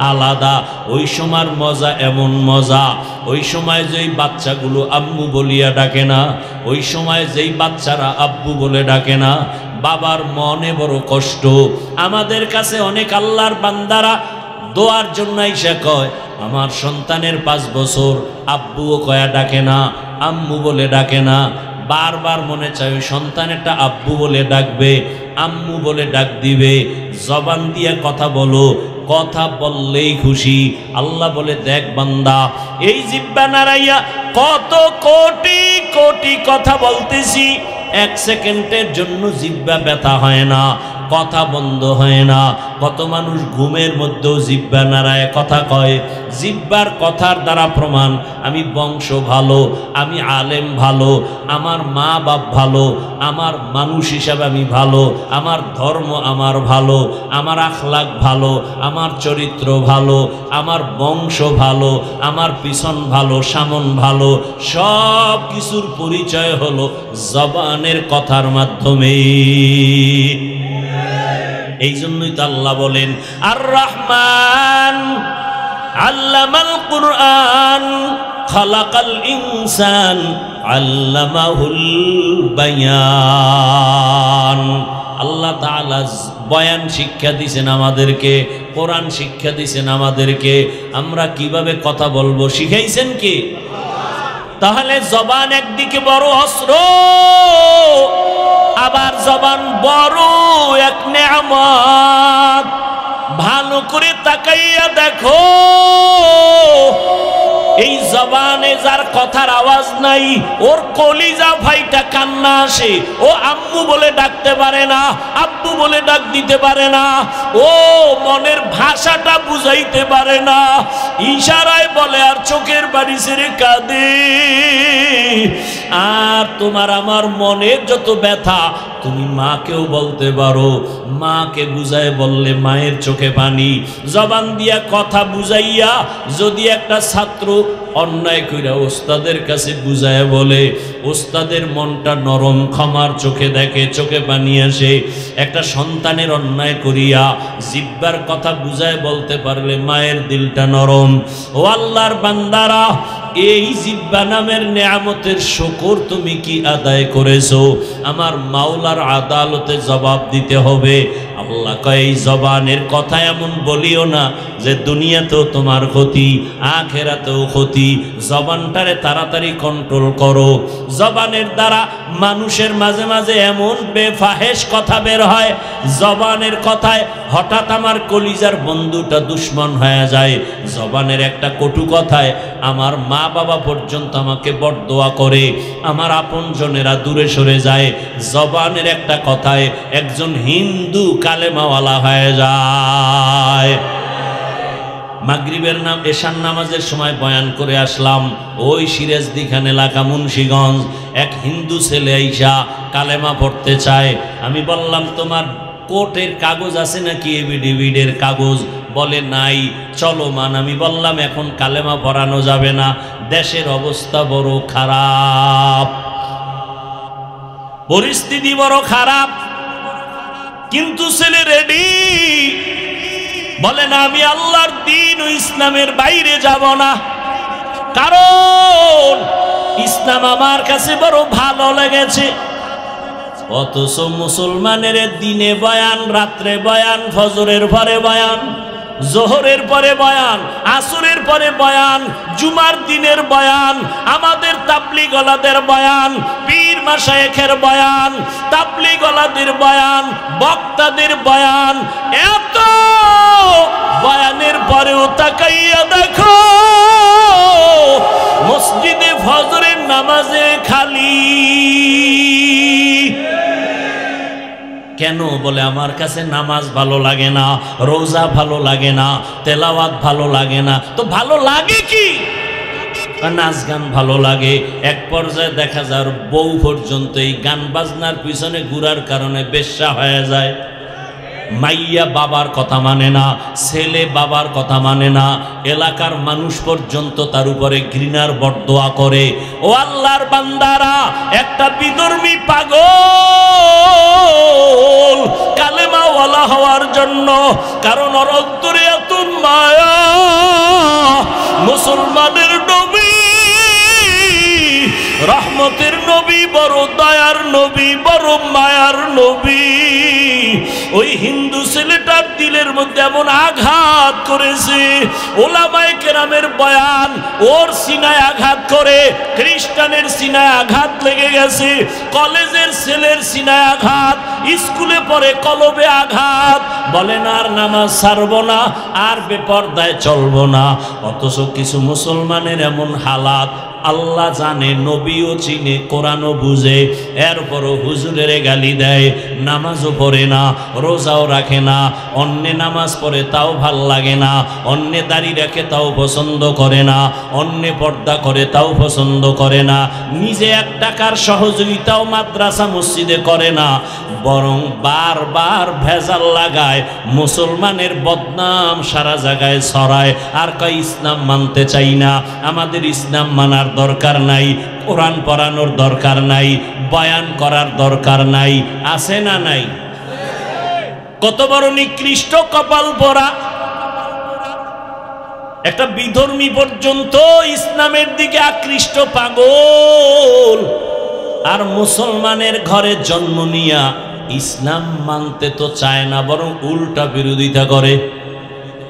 আলাদা। ওই সময়ের মজা এমন মজা, ওই সময় যেই বাচ্চাগুলো আম্মু বলিয়া ডাকে না, ওই সময় যেই বাচ্চারা আব্বু বলে ডাকে না, বাবার মনে বড় কষ্ট। আমাদের কাছে অনেক আল্লাহর বান্দারা দোয়ার জন্য এসে কয়, আমার সন্তানের 5 বছর, আব্বুও কয়া ডাকে না, আম্মু বলে ডাকে না। বারবার মনে চায় ওই সন্তানেরটা আব্বু বলে ডাকবে, আম্মু বলে ডাক দিবে। জবান দিয়ে কথা বলো, কথা বললেই খুশি। আল্লাহ বলে, দেখ বান্দা, এই জিহ্বা নাড়াইয়া কত কোটি কোটি কথা বলতেছি, 1 সেকেন্ডের জন্য জিহ্বা ব্যথা হয় না, কথা বন্ধ হয় না। কত মানুষ ঘুমের মধ্যেও জিহ্বা নাড়ায় কথা কয়। জিহ্বার কথার দ্বারা প্রমাণ আমি বংশ ভালো, আমি আলেম ভালো, আমার মা বাপ ভালো, আমার মানুষ হিসাবে আমি ভালো, আমার ধর্ম আমার ভালো, আমার আখলাক ভালো, আমার চরিত্র ভালো, আমার বংশ ভালো, আমার পিছন ভালো, সামন ভালো। সব কিছুর পরিচয় হলো জবানের কথার মাধ্যমে। এই জন্যই তো আল্লাহ বলেন, আর রহমান আল্লামাল কুরআন খালাকাল ইনসান আল্লামাহুল বায়ান। আল্লাহ তাআলা বয়ান শিক্ষা দিয়েছেন আমাদেরকে, কোরআন শিক্ষা দিয়েছেন আমাদেরকে। আমরা কিভাবে কথা বলবো শিখাইছেন কি? তাহলে জবান একদিকে বড় অস্ত্র, আবার জবান বড় এক নেয়ামত। ভালো করে তাকাইয়া দেখো, এই জবানে যার কথার আওয়াজ নাই, ওর কলিজা ফাইটা কান্না আসে। ও আম্মু বলে ডাকতে পারে না, আব্বু বলে ডাক দিতে পারে না, ও মনের ভাষাটা বুঝাইতে পারে না, ইশারায় বলে আর চোখের বাড়ি ছেড়ে কাঁদে। আর তোমার আমার মনের যত ব্যথা তুমি মাকেও বলতে পারো, মাকে বুঝায় বললে মায়ের চোখে পানি। জবান দিয়া কথা বুঝাইয়া যদি একটা ছাত্র অন্যায় কইরা ওস্তাদের কাছে বুঝায় বলে, ওস্তাদের মনটা নরম, ক্ষমার চোখে দেখে, চোখে পানি আসে। একটা সন্তানের অন্যায় করিয়া জিহ্বার কথা বুঝায় বলতে পারলে মায়ের দিলটা নরম। ও আল্লাহর বান্দারা, এই জিহ্বা নামের নেয়ামতের শুকর তুমি কি আদায় করেছো? আমার মাওলার আদালতে জবাব দিতে হবে। আল্লাহ কয়, এই জবানের কথা এমন বলিও না যে দুনিয়াতেও তোমার ক্ষতি, আখেরাতেও ক্ষতি। জবানটারে তাড়াতাড়ি কন্ট্রোল করো। জবানের দ্বারা মানুষের মাঝে মাঝে এমন বেফাহেশ কথা বের হয়, জবানের কথায় হঠাৎ আমার কলিজার বন্ধুটা দুশ্মন হয়ে যায়। জবানের একটা কটু কথায় আমার মা বাবা পর্যন্ত আমাকে বরদোয়া করে, আমার আপনজনেরা দূরে সরে যায়। জবানের একটা কথায় একজন হিন্দু কালেমাওয়ালা হয়ে যায়। মাগরিবের নাম এশার নামাজের সময় বয়ান করে আসলাম, ওই সিরাজদিখান এলাকা মুন্সিগঞ্জ, এক হিন্দু ছেলে আইসা কালেমা পড়তে চায়। আমি বললাম, তোমার কোর্টের কাগজ আছে নাকি, এভিডেভিডের কাগজ? বলে নাই। চলো মান। আমি বললাম, এখন কালেমা পড়ানো যাবে না, দেশের অবস্থা বড় খারাপ, পরিস্থিতি বড় খারাপ। কিন্তু ছেলে রেডি, বলে না, আমি আল্লাহর দ্বীন ও ইসলামের বাইরে যাব না, কারণ ইসলাম আমার কাছে বড় ভালো লেগেছে। অথচ মুসলমানের দিনে বয়ান, রাত্রে বয়ান, ফজরের পরে বয়ান, জোহরের পরে বয়ান, আসরের পরে বয়ান, জুমার দিনের বয়ান, আমাদের তাবলীগওয়ালাদের বয়ান, পীর মাশায়েখের বয়ান, তাবলীগওয়ালাদের বয়ান, বক্তাদের বয়ান। এত বয়ানের পরেও তাকাইয়া দেখো মসজিদে ফজরের নামাজে খালি। কেন? বলে আমার কাছে নামাজ ভালো লাগে না, রোজা ভালো লাগে না, তেলাওয়াত ভালো লাগে না। তো ভালো লাগে কি? নাচ গান ভালো লাগে। এক পর্যায়ে দেখা যায় বউ পর্যন্ত এই গান বাজনার পিছনে ঘুরার কারণে বেশ্যা হয়ে যায়। মাইয়া বাবার কথা মানে না, ছেলে বাবার কথা মানে না, এলাকার মানুষ পর্যন্ত তার উপরে ঘৃণার বরদোয়া করে। ও আল্লাহর বান্দারা, একটা বিধর্মী পাগল কালেমাওয়ালা হওয়ার জন্য, কারণ ওর অন্তরে এত মায়া। মুসলমানের নবী, রহমতের নবী, বড় দয়ার নবী, বড় মায়ার নবী, ওই হিন্দু ছেলেটার দিলের মধ্যে এমন আঘাত করেছে, ওলামায়ে কেরামের বয়ান ওর সিনায় আঘাত করে, খ্রিস্টানের সিনায় আঘাত লেগে গেছে, কলেজের ছেলের সিনায় আঘাত, স্কুলে পড়ে কলবে আঘাত, বলেন আর নামাজ ছাড়বো না, আর বেপরদায় চলবো না। অথচ কিছু মুসলমানের এমন হালাত, আল্লাহ জানে, নবীও চিনে, কোরআনও বুঝে, এরপরও হুজুরের গালি দেয়, নামাজও পড়ে না, রোজাও রাখে না, অন্যে নামাজ পড়ে তাও ভাল লাগে না, অন্যে দাড়ি রাখে তাও পছন্দ করে না, অন্যে পর্দা করে তাও পছন্দ করে না, নিজে এক টাকার সহযোগিতাও মাদ্রাসা মসজিদে করে না, বরং বারবার ভেজাল লাগায়, মুসলমানের বদনাম সারা জায়গায় ছড়ায়, আর কয় ইসলাম মানতে চাই না। আমাদের ইসলাম মানার দরকার নাই, কোরআন পড়ানোর দরকার নাই, বয়ান করার দরকার নাই, আছে না নাই? কত বড় নিকৃষ্ট কপাল পরা একটা বিধর্মী পর্যন্ত ইসলামের দিকে আকৃষ্ট পাগল, আর মুসলমানের ঘরে জন্ম নিয়া ইসলাম মানতে তো চায় না, বরং উল্টা বিরোধিতা করে।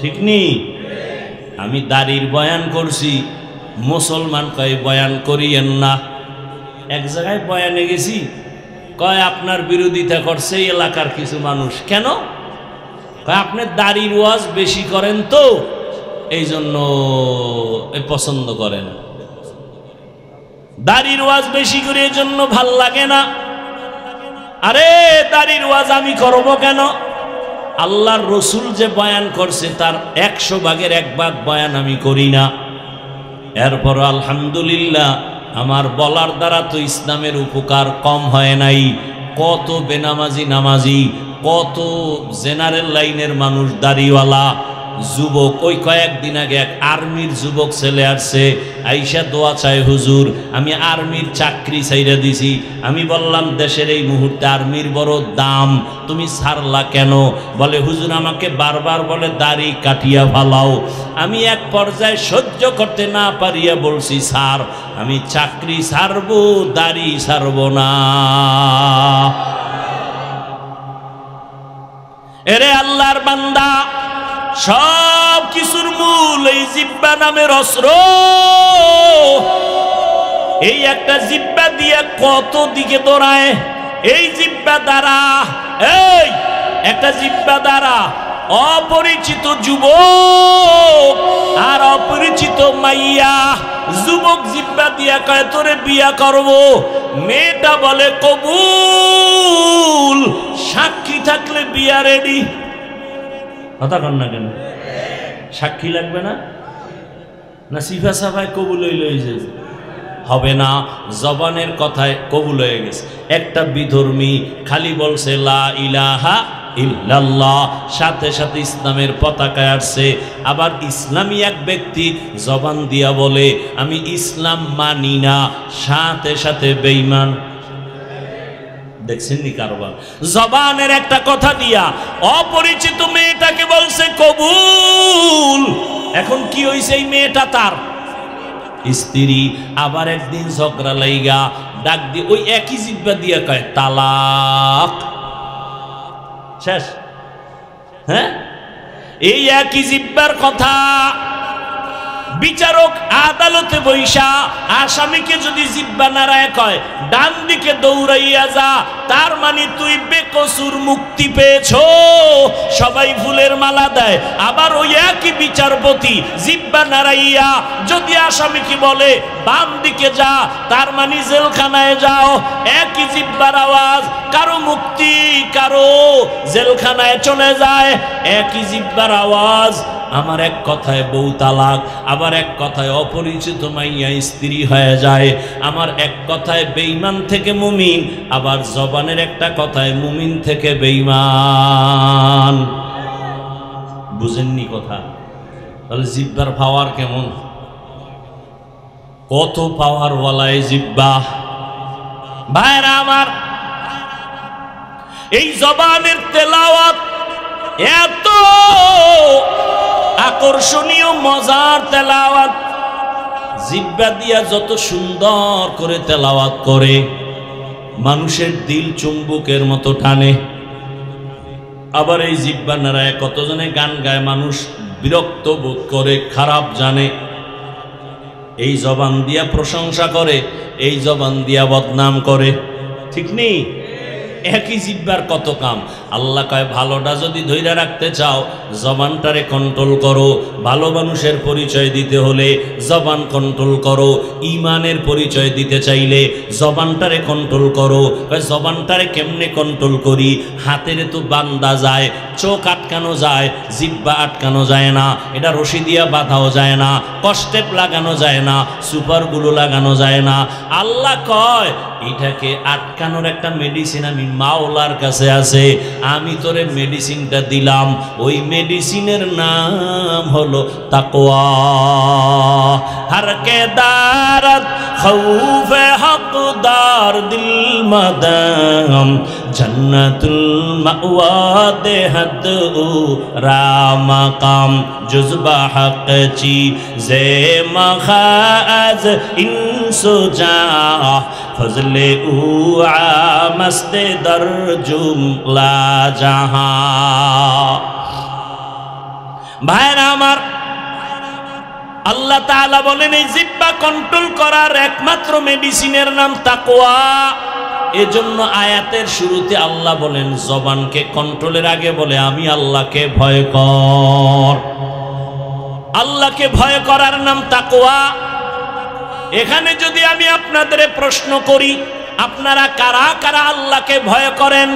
ঠিক নেই? আমি দাড়ির বয়ান করছি, মুসলমান কয় বয়ান করিয়েন না। এক জায়গায় বয়ানে গেছি, কয় আপনার বিরোধিতা করছে এলাকার কিছু মানুষ। কেন? কয় আপনি দাড়ির ওয়াজ বেশি করেন তো এই জন্য পছন্দ করেন, দাড়ির ওয়াজ বেশি করে এই জন্য ভাল লাগে না। আরে দাড়ির ওয়াজ আমি করব কেন? আল্লাহর রসুল যে বয়ান করছে তার 100 ভাগের 1 ভাগ বয়ান আমি করি না। এরপর আলহামদুলিল্লাহ আমার বলার দ্বারা তো ইসলামের উপকার কম হয় নাই। কত বেনামাজি নামাজি, কত জেনারেল লাইনের মানুষ, দাড়িওয়ালা যুবক। ওই কয়েকদিন আগে এক আর্মির যুবক ছেলে আসছে, আইসা দোয়া চায়, হুজুর আমি আর্মির চাকরি ছাইরা দিছি। আমি বললাম দেশের এই মুহূর্তে আর্মির বড় দাম, তুমি ছাড়লা কেন? বলে হুজুর আমাকে বারবার বলে দাড়ি কাটিয়া ফালাও। আমি এক পর্যায়ে সহ্য করতে না পারিয়া বলছি, স্যার আমি চাকরি ছাড়বো, দাড়ি ছাড়বো না। এরে আল্লাহর বান্দা, সব কিছুর মূল এই জিহ্বা নামের অস্ত্র। এই একটা জিহ্বা দিয়ে কত দিকে দৌড়ায়। এই জিহ্বা দ্বারা, এই একটা জিহ্বা দ্বারা অপরিচিত যুবক আর অপরিচিত মাইয়া, যুবক জিহ্বা দিয়া কয় তোরে বিয়া করব, মেয়েটা বলে কবুল, সাক্ষী থাকলে বিয়া রেডি। কথা কন না কেন? সাক্ষী লাগবে না? না সিফা সাফায় কবুল হইল? হবে না, জবানের কথায় কবুল হয়ে গেছে। একটা বিধর্মী খালি বলছে লা ইলাহা ইল্লাল্লাহ, সাথে সাথে ইসলামের পতাকা আসছে। আবার ইসলামী এক ব্যক্তি জবান দিয়া বলে আমি ইসলাম মানি না, সাথে সাথে বেঈমান। দেখছেন নি কারবার? জবানের একটা কথা দিয়া অপরিচিত মেয়েটাকে বলছে কবুল। এখন কি হইছে? এই মেয়েটা তার স্ত্রী। আবার একদিন ঝগড়া লাইগা ডাক দিয়ে ওই একই জিহ্বা দিয়া কয় তালাক, শেষ। হ্যাঁ, এই একই জিহ্বার কথা বিচারক আদালতে বৈশা আসামিকে যদি জিহ্বা নাড়ায় কয় ডান দিকে দৌড়াইয়া যা, তার মানে তুই বেকসুর মুক্তি পেয়েছো, সবাই ফুলের মালা দেয়। আবার ওই একই বিচারপতি জিহ্বা নাড়াইয়া যদি আসামিকে বলে বাম দিকে যা, তার মানে জেলখানায় যাও। একই জিহ্বার আওয়াজ, কারো মুক্তি, কারো জেলখানায় চলে যায়। একই জিহ্বার আওয়াজ আমার এক কথায় বউ তালাক, আবার এক কথায় অপরিচিত মাইয়া স্ত্রী হয়ে যায়, আমার এক কথায় বেঈমান থেকে মুমিন, আবার জবানের একটা কথায় মুমিন থেকে বেঈমান। বুঝেননি কথা? তাহলে জিহ্বার পাওয়ার কেমন, কত পাওয়ার ওয়ালায় জিহ্বা। ভাইরা আমার, এই জবানের তেলাওয়াত এত আকর্ষণীয় মজার তেলাওয়াত, জিহ্বা দিয়া যত সুন্দর করে তেলাওয়াত করে মানুষের দিল চুম্বকের মতো টানে। আবার এই জিহ্বা নাড়ায় কতজনে গান গায়, মানুষ বিরক্ত বোধ করে, খারাপ জানে। এই জবান দিয়া প্রশংসা করে, এই জবান দিয়া বদনাম করে, ঠিক নেই? একই জিহ্বার কত কাম। আল্লাহ কয় ভালোটা যদি ধইরা রাখতে চাও জবানটারে কন্ট্রোল করো, ভালো মানুষের পরিচয় দিতে হলে জবান কন্ট্রোল করো, ইমানের পরিচয় দিতে চাইলে জবানটারে কন্ট্রোল করো। কয় জবানটারে কেমনে কন্ট্রোল করি? হাতের তো বান্দা যায়, চোখ আটকানো যায়, জিহ্বা আটকানো যায় না, এটা রশি দিয়া বাঁধাও যায় না, কষ্টেপ লাগানো যায় না, সুপারগুলো লাগানো যায় না। আল্লাহ কয় এটাকে আটকানোর একটা মেডিসিন আমি মাওলার কাছে আছে, আমি তোরে মেডিসিনটা দিলাম। ওই মেডিসিনের নাম হলো তাকওয়া। হর কে দারত খৌফে হকদার দিল মদম, জন্নতুল মাওয়া দেহদ রামাকাম, জুজবা হক চি জে মখাজ ইনসুজা, ফজলে উ আমস্তে দর জুমলা জাহা। ভাইরা আমার, আল্লাহ তাআলা বলেন এই জিহ্বা কন্ট্রোল করার একমাত্র মেডিসিনের নাম তাকওয়া। এজন্য আয়াতের শুরুতে আল্লাহ বলেন জবানকে কন্ট্রোলের আগে বলে আমি আল্লাহকে ভয় কর। আল্লাহকে ভয় করার নাম তাকওয়া। এখানে যদি আমি আপনাদের প্রশ্ন করি আপনারা কারা কারা আল্লাহকে ভয় করেন,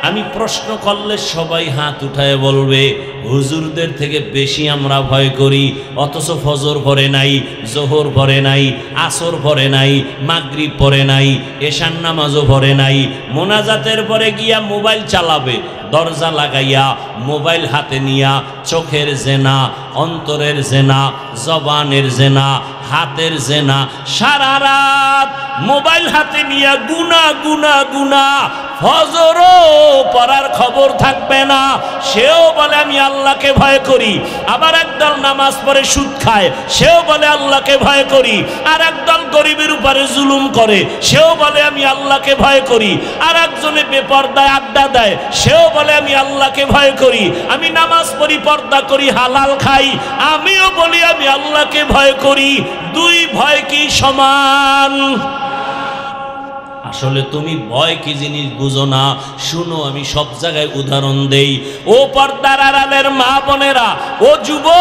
আমি প্রশ্ন করলে সবাই হাত উঠায় বলবে হুজুরদের থেকে বেশি আমরা ভয় করি, অথচ ফজর পড়ে নাই, জোহর পড়ে নাই, আসর পড়ে নাই, মাগরিব পড়ে নাই, এশার নামাজও পড়ে নাই। মোনাজাতের পরে গিয়া মোবাইল চালাবে, দরজা লাগাইয়া মোবাইল হাতে নিয়া চোখের জেনা, অন্তরের জেনা, জবানের জেনা, হাতের জেনা, সারা রাত মোবাইল হাতে নিয়া গুনা গুনা গুনা, ফজরও পড়ার খবর থাকবে না। সেও বলে আমি আল্লাহকে ভয় করি। আবার একদল নামাজ পড়ে সুদ খায়, সেও বলে আল্লাহকে ভয় করি। আর একদল গরিবের উপরে জুলুম করে, সেও বলে আমি আল্লাহকে ভয় করি। আর একজনে বেপরদায় আড্ডা দেয়, সেও বলে আমি আল্লাহকে ভয় করি। আমি নামাজ পড়ি, পর্দা করি, হালাল খাই, আমিও বলি আমি আল্লাহকে ভয় করি। দুই ভয় কি সমান? আসলে তুমি ভয় কি জিনিস বুঝো না। শুনো, আমি সব জায়গায় উদাহরণ দেই। ও পর্দার আড়ালের মা বোনেরা, ও যুবক,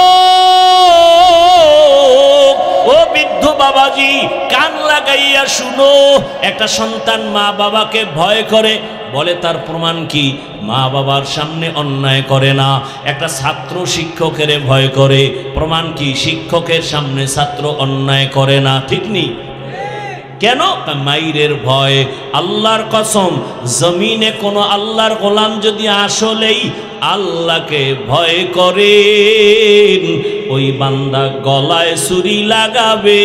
ও বৃদ্ধ বাবাজি, কান লাগাইয়া শুনো। একটা সন্তান মা বাবাকে ভয় করে, বলে তার প্রমাণ কি? মা বাবার সামনে অন্যায় করে না। একটা ছাত্র শিক্ষকের ভয় করে, প্রমাণ কি? শিক্ষকের সামনে ছাত্র অন্যায় করে না। ঠিক নেই? কেন? মাইরের ভয়। আল্লাহর কসম, জমিনে কোনো আল্লাহর গোলাম যদি আসলেই আল্লাহকে ভয় করে, ওই বান্দা গলায় ছুরি লাগাবে,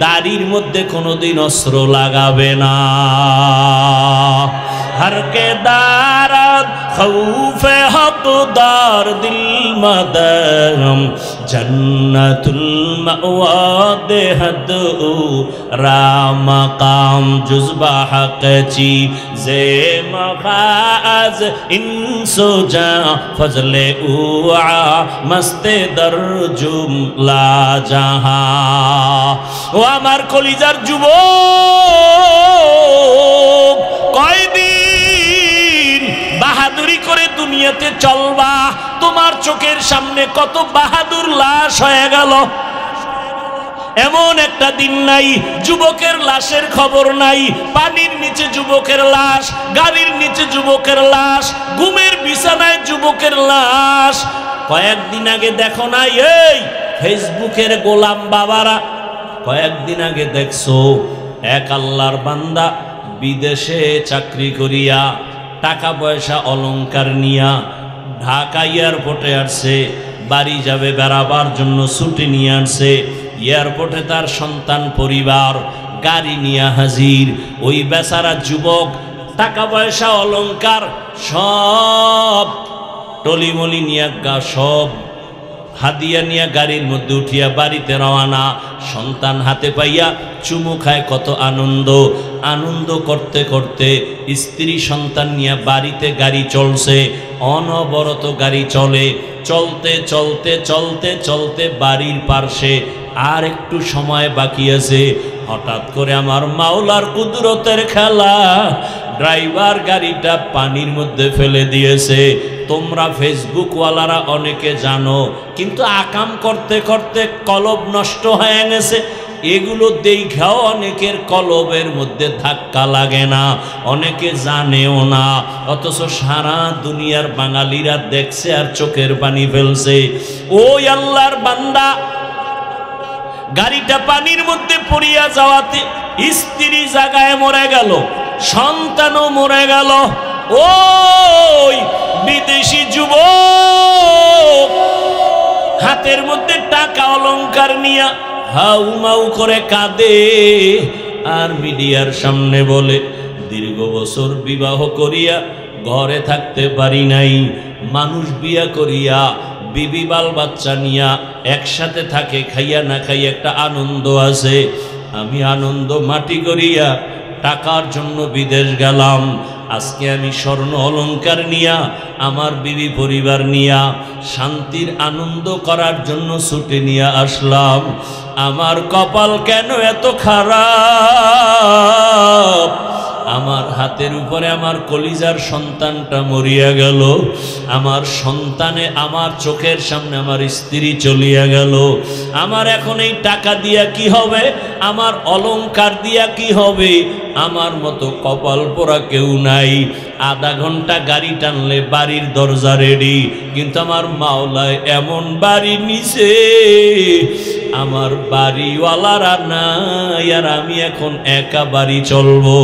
দাড়ির মধ্যে কোনোদিন অস্ত্র লাগাবে না। हर के दारद खौफे हकदार दिल मदम जन्नतुल मअवा देहद रामकाम जुज़बा हक ची जे मखाज इंसुजा फजले उआ मस्ते दर जुमला जहां। ও আমার কলিজার যুবক, কয়দিন বাহাদুরি করে দুনিয়াতে চলবা? তোমার চোখের সামনে কত বাহাদুর লাশ হয়ে গেল। এমন একটা দিন নাই যুবকের লাশের খবর নাই। পানির নিচে যুবকের লাশ, গাড়ির নিচে যুবকের লাশ, ঘুমের বিছানায় যুবকের লাশ। কয়েকদিন আগে দেখো না এই ফেসবুকের গোলাম বাবারা, কয়েকদিন আগে দেখছো এক আল্লাহর বান্দা বিদেশে চাকরি করিয়া টাকা পয়সা অলংকার নিয়া ঢাকা এয়ারপোর্টে আসছে, বাড়ি যাবে বেড়াবার জন্য ছুটি নিয়ে আসছে। এয়ারপোর্টে তার সন্তান পরিবার গাড়ি নিয়ে হাজির। ওই বেচারা যুবক টাকা পয়সা অলংকার সব টলিমলি নিয়ে সব হাদিয়া নিয়ে গাড়ির মধ্যে উঠিয়া বাড়িতে রওয়ানা। সন্তান হাতে পাইয়া চুমু খায়, কত আনন্দ। আনন্দ করতে করতে স্ত্রী সন্তান নিয়ে বাড়িতে গাড়ি চলছে, অনবরত গাড়ি চলে। চলতে চলতে চলতে চলতে বাড়ির পার্শ্বে আর একটু সময় বাকি আছে। হঠাৎ করে আমার মাওলার কুদরতের খেলা, ড্রাইভার গাড়িটা পানির মধ্যে ফেলে দিয়েছে। তোমরা ফেসবুকওয়ালারা অনেকে জানো, কিন্তু আকাম করতে করতে কলব নষ্ট হয়ে গেছে। এগুলো দেখাও অনেকের কলবের মধ্যে ধাক্কা লাগে না, অনেকে জানেও না, অথচ সারা দুনিয়ার বাঙালিরা দেখছে আর চোখের পানি ফেলছে। ওই আল্লাহর বান্দা গাড়িটা পানির মধ্যে পড়িয়া যাওয়াতে স্ত্রী জায়গায় মরে গেল, সন্তানও মরে গেল। ওই বিদেশি যুবক হাতের মধ্যে টাকা অলংকার নিয়া হাউ মাউ করে কাঁদে আর মিডিয়ার সামনে বলে, দীর্ঘ বছর বিবাহ করিয়া ঘরে থাকতে পারি নাই, মানুষ বিয়া করিয়া বিবি বাল বাচ্চা নিয়া একসাথে থাকে, খাইয়া না খাইয়া একটা আনন্দ আছে। আমি আনন্দ মাটি করিয়া টাকার জন্য বিদেশ গেলাম, আজকে আমি স্বর্ণ অলংকার নিয়া আমার বিবি পরিবার নিয়া শান্তির আনন্দ করার জন্য ছুটে নিয়ে আসলাম। আমার কপাল কেন এত খারাপ, আমার হাতের উপরে আমার কলিজার সন্তানটা মরিয়া গেল, আমার সন্তানে আমার চোখের সামনে আমার স্ত্রী চলিয়া গেল। আমার এখন এই টাকা দিয়া কি হবে, আমার অলংকার দিয়া কি হবে? আমার মতো কপাল পোড়া কেউ নাই। আধা ঘন্টা গাড়ি টানলে বাড়ির দরজা রেডি, কিন্তু আমার মাওলায় এমন বাড়ি নিছে আমার বাড়িওয়ালারা নাই, আর আমি এখন একা বাড়ি চলবো।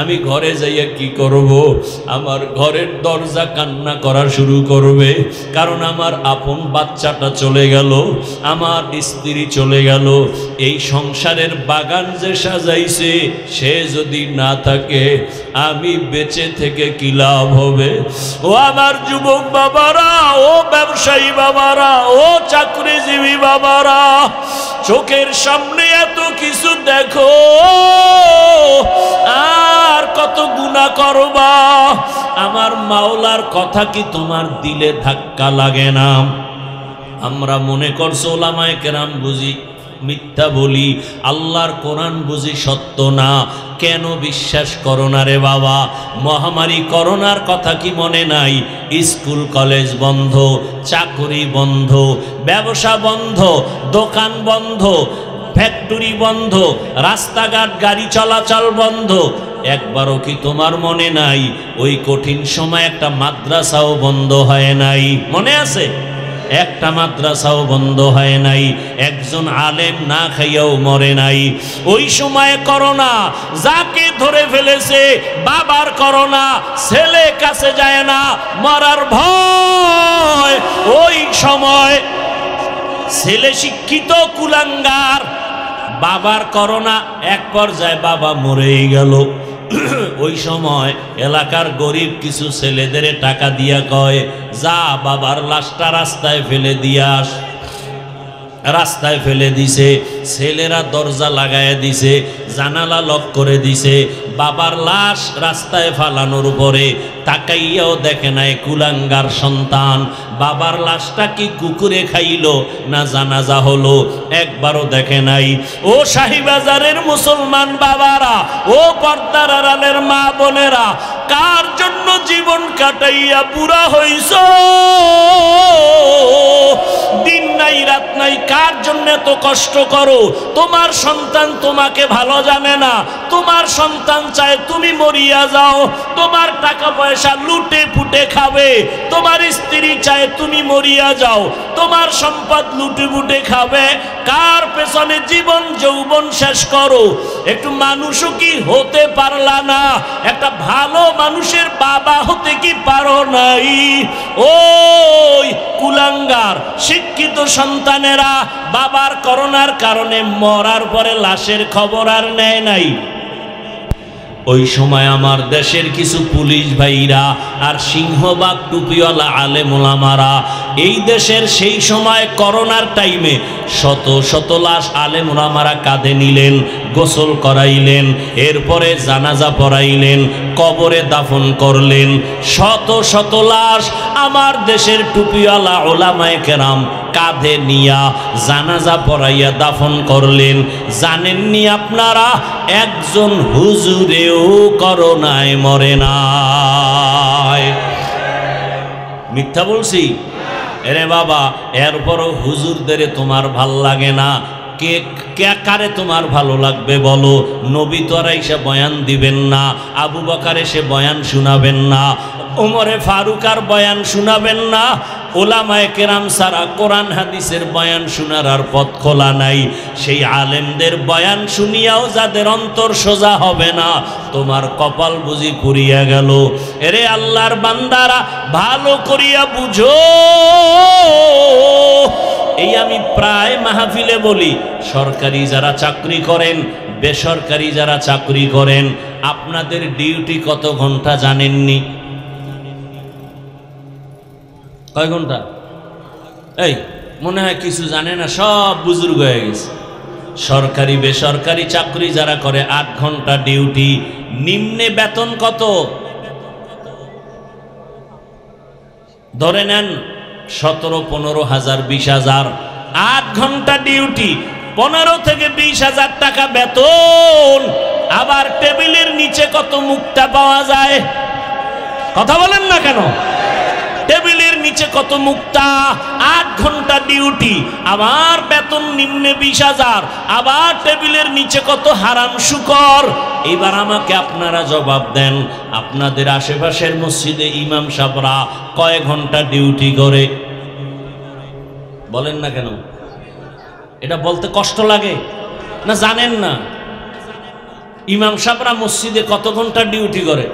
আমি ঘরে যাইয়া কি করব? আমার ঘরের দরজা কান্না করা শুরু করবে, কারণ আমার আপন বাচ্চাটা চলে গেল, আমার স্ত্রী চলে গেল। এই সংসারের বাগান যে সাজাইছে সে যদি না থাকে আমি বেঁচে থেকে কি লাভ হবে? ও আমার যুবক বাবারা, ও ব্যবসায়ী বাবারা, ও চাকরিজীবী বাবারা, চোখের সামনে এত কিছু দেখো আর কত গুনাহ করবা। আমার মাওলার কথা কি তোমার দিলে ধাক্কা লাগে না? আমরা মনে করছো ওলামায়ে কেরাম বুঝি মিথ্যা বলি, আল্লাহর কোরআন বুঝি সত্য না। কেন বিশ্বাস করো না রে বাবা? মহামারী করোনার কথা কি মনে নাই? স্কুল কলেজ বন্ধ, চাকরি বন্ধ, ব্যবসা বন্ধ, দোকান বন্ধ, ফ্যাক্টরি বন্ধ, রাস্তাঘাট গাড়ি চলাচল বন্ধ। একবারও কি তোমার মনে নাই ওই কঠিন সময় একটা মাদ্রাসাও বন্ধ হয় নাই? মনে আছে? একটা মাদ্রাসাও বন্ধ হয় নাই, একজন আলেম না খাইয়াও মরে নাই। ওই সময়ে করোনা যাকে ধরে ফেলেছে, বাবার করোনা, ছেলে কাছে যায় না, মরার ভয়। ওই সময় ছেলে শিক্ষিত কুলাঙ্গার, বাবার করোনা, এক পর্যায়ে বাবা মরেই গেল। ওই সময় এলাকার গরিব কিছু ছেলেদের টাকা দিয়া কয়, যা বাবার লাশটা রাস্তায় ফেলে দিয়াস। রাস্তায় ফেলে দিছে, ছেলেরা দরজা লাগায় দিছে, জানালা লক করে দিছে। বাবার লাশ রাস্তায় ফালানোর পরে তাকাইয়াও দেখে নাই কুলাঙ্গার সন্তান বাবার লাশটা কি কুকুরে খাইলো না জানাজা হলো, একবারও দেখে নাই। ও শাহীবাজারের মুসলমান বাবারা, ও পর্দার আড়ালের মা বোনেরা, কার জন্য জীবন কাটাইয়া বুড়া হইছ? দিন নাই রাত নাই কার জন্য এত কষ্ট করো? তোমার সন্তান তোমাকে ভালো জানে না, তোমার সন্তান চায় তুমি মরিয়া যাও, তোমার টাকা পয়সা লুটে পুটে খাবে, তোমার স্ত্রী চায় তুমি মরিয়া যাও, তোমার সম্পদ লুটে পুটে খাবে, কার পেছনে জীবন যৌবন শেষ করো? একটু মানুষও কি হতে পারলা না? একটা ভালো মানুষের বাবা হতে কি পারো নাই? ওই কুলাঙ্গার শিক্ষিত সন্তানেরা বাবার করোনার কারণে মরার পরে লাশের খবর আর নেয় নাই। ওই সময় আমার দেশের কিছু পুলিশ ভাইরা আর সিংহবাগ টুপিওয়ালা আলেম ওলামারা এই দেশের সেই সময় করোনার টাইমে শত শত লাশ আলেম ওলামারা কাঁধে নিলেন, গোসল করাইলেন, এরপরে জানাজা পড়াইলেন, কবরে দাফন করলেন। শত শত লাশ আমার দেশের টুপিওয়ালা ওলামায়ে কেরাম কাঁধে নিয়া জানাজা পড়াইয়া দাফন করলেন। জানেননি আপনারা একজন হুজুরেও করোনায় মরে নাই। মিথ্যা বলছি? এরে বাবা, এরপরও হুজুরদের তোমার ভাল লাগে না? কে কারে তোমার ভালো লাগবে বলো? নবী তো আর এসে বয়ান দিবেন না, আবু বকর এসে বয়ান শোনাবেন না, ওমরে ফারুক আর বয়ান শোনাবেন না, ওলামায়ে কেরাম সারা কোরআন হাদিসের বয়ান শোনার আর পথ খোলা নাই। সেই আলেমদের বয়ান শুনিয়াও যাদের অন্তর সোজা হবে না, তোমার কপাল বুঝি পুড়িয়া গেল। এরে আল্লাহর বান্দারা, ভালো করিয়া বুঝো। এই আমি প্রায় মাহফিলে বলি, সরকারি যারা চাকরি করেন, বেসরকারি যারা চাকরি করেন, আপনাদের ডিউটি কত ঘন্টা জানেননি? কয় ঘন্টা? এই মনে হয় কিছু জানে না, সব বুজুর্গ হয়ে গেছে। সরকারি বেসরকারি চাকরি যারা করে 8 ঘন্টা ডিউটি। নিম্নে বেতন কত? ধরে নেন 17-15 হাজার, 20,000। 8 ঘন্টা ডিউটি, 15 থেকে 20,000 টাকা বেতন। আবার টেবিলের নিচে কত মুক্তা পাওয়া যায়? কথা বলেন না কেন? টেবিলের নিচে কত মুক্তা? 8 ঘন্টা ডিউটি, আবার বেতন নিম্নে 20,000, আবার টেবিলের নিচে কত হারাম শুকর। এবার আমাকে আপনারা জবাব দেন, আপনাদের আশেপাশের মসজিদে ইমাম সাহেবরা কয় ঘন্টা ডিউটি করে? বলেন না কেন? এটা বলতে কষ্ট লাগে না? জানেন না ইমাম সাহেবরা মসজিদে কত ঘন্টা ডিউটি করে?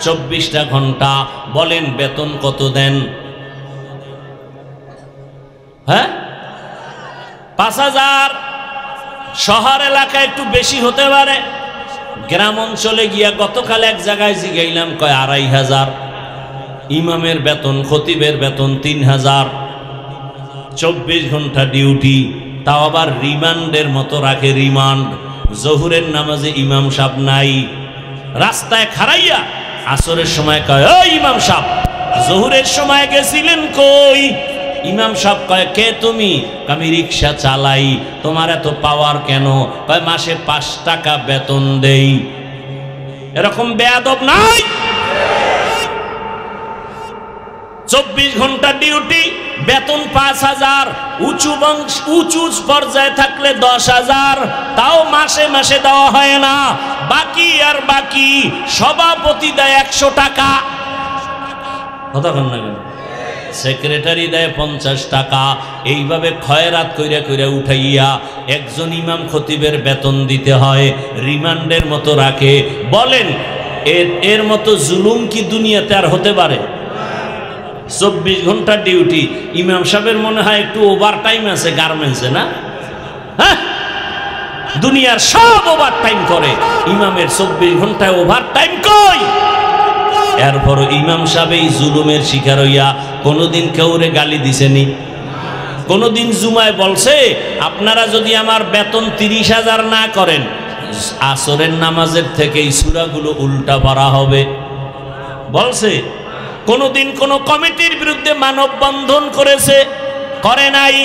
24টা ঘন্টা। বলেন বেতন কত দেন? হ্যাঁ, 5,000। শহর এলাকায় একটু বেশি হতে পারে, গ্রাম অঞ্চলে গিয়া গতকাল এক জায়গায় জিগাইলাম, কয় 2,500। ইমামের বেতন, খতিবের বেতন 3,000। 24 ঘন্টা ডিউটি, তাও আবার রিমান্ডের মতো রাখে। রিমান্ড, জহুরের নামাজে ইমাম সাহেব নাই, রাস্তায় খাড়াইয়া আসরের সময় কয়, ও ইমাম সাহেব, জহুরের সময় গেছিলেন কই? ইমাম সাহেব কয়, কে তুমি? আমি রিক্সা চালাই। তোমার এত পাওয়ার কেন? কয়, মাসে 5 টাকা বেতন দেই। এরকম বেয়াদব নাই? 24 ঘন্টা ডিউটি, বেতন 5,000। উঁচু পর্যায়ে থাকলে 10,000, তাও মাসে মাসে দেওয়া হয় না। বাকি আর বাকি, সভাপতি দেয় 100 টাকা। কথা বল না কেন? সেক্রেটারি দেয় 50 টাকা। এইভাবে খয়রাত কইরা কইরা উঠাইয়া একজন ইমাম খতিবের বেতন দিতে হয়, রিমান্ডের মতো রাখে। বলেন এর মতো জুলুম কি দুনিয়াতে আর হতে পারে? 24 ঘন্টা ডিউটি। ইমাম সাহেবের মনে হয় একটু ওভার টাইম আছে গার্মেন্টসে, না? হ্যাঁ, দুনিয়ার সব ওভার টাইম করে, ইমামের 24 ঘন্টায় ওভার টাইম কই? এরপর ইমাম সাহেব এই জুলুমের শিকার হইয়া কোনোদিন কেউরে গালি দিছেনি? কোনোদিন জুমায় বলছে, আপনারা যদি আমার বেতন 30,000 না করেন, আসরের নামাজের থেকে এই সূরাগুলো উল্টা পড়া হবে? বলছে? কোনোদিন কোন কমিটির বিরুদ্ধে মানববন্ধন করেছে? করে নাই।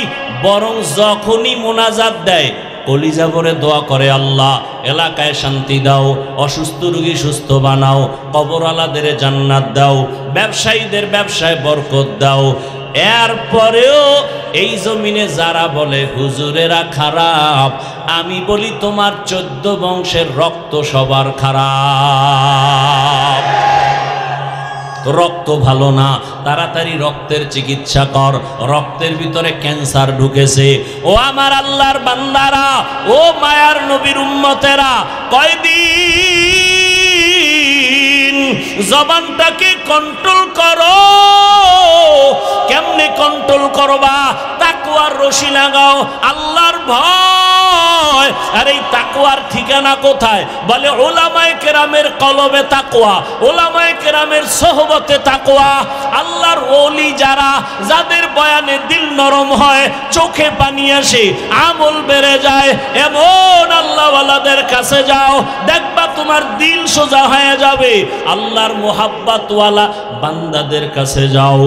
বরং যখনই মোনাজাত দেয়, কলিজা ভরে দোয়া করে, আল্লাহ এলাকায় শান্তি দাও, অসুস্থ রোগী সুস্থ বানাও, কবরওয়ালাদের জান্নাত দাও, ব্যবসায়ীদের ব্যবসায় বরকত দাও। এরপরেও এই জমিনে যারা বলে হুজুরেরা খারাপ, আমি বলি তোমার 14 বংশের রক্ত সবার খারাপ। রক্ত ভালো না, তাড়াতাড়ি রক্তের চিকিৎসা কর, রক্তের ভিতরে ক্যান্সার ঢুকেছে। ও আমার আল্লাহর বান্দারা, ও মায়ার নবীর উম্মতেরা, কয়দিন জবানটাকে কন্ট্রোল করো। কেমনে কন্ট্রোল করবা? তাকওয়ার রশি লাগাও, আল্লাহর ভয়। আর এই তাকওয়ার ঠিকানা কোথায়? বলে উলামায়ে কেরামের কলবে তাকওয়া, উলামায়ে কেরামের সোহবতে তাকওয়া। আল্লাহর ওলি যারা, যাদের বয়ানে দিল নরম হয়, চোখে পানি আসে, আমল বেড়ে যায়, এমন আল্লাহওয়ালাদের কাছে যাও, দেখবা তোমার দিল সোজা হয়ে যাবে। আল্লাহর মোহাব্বতওয়ালা বান্দাদের কাছে যাও,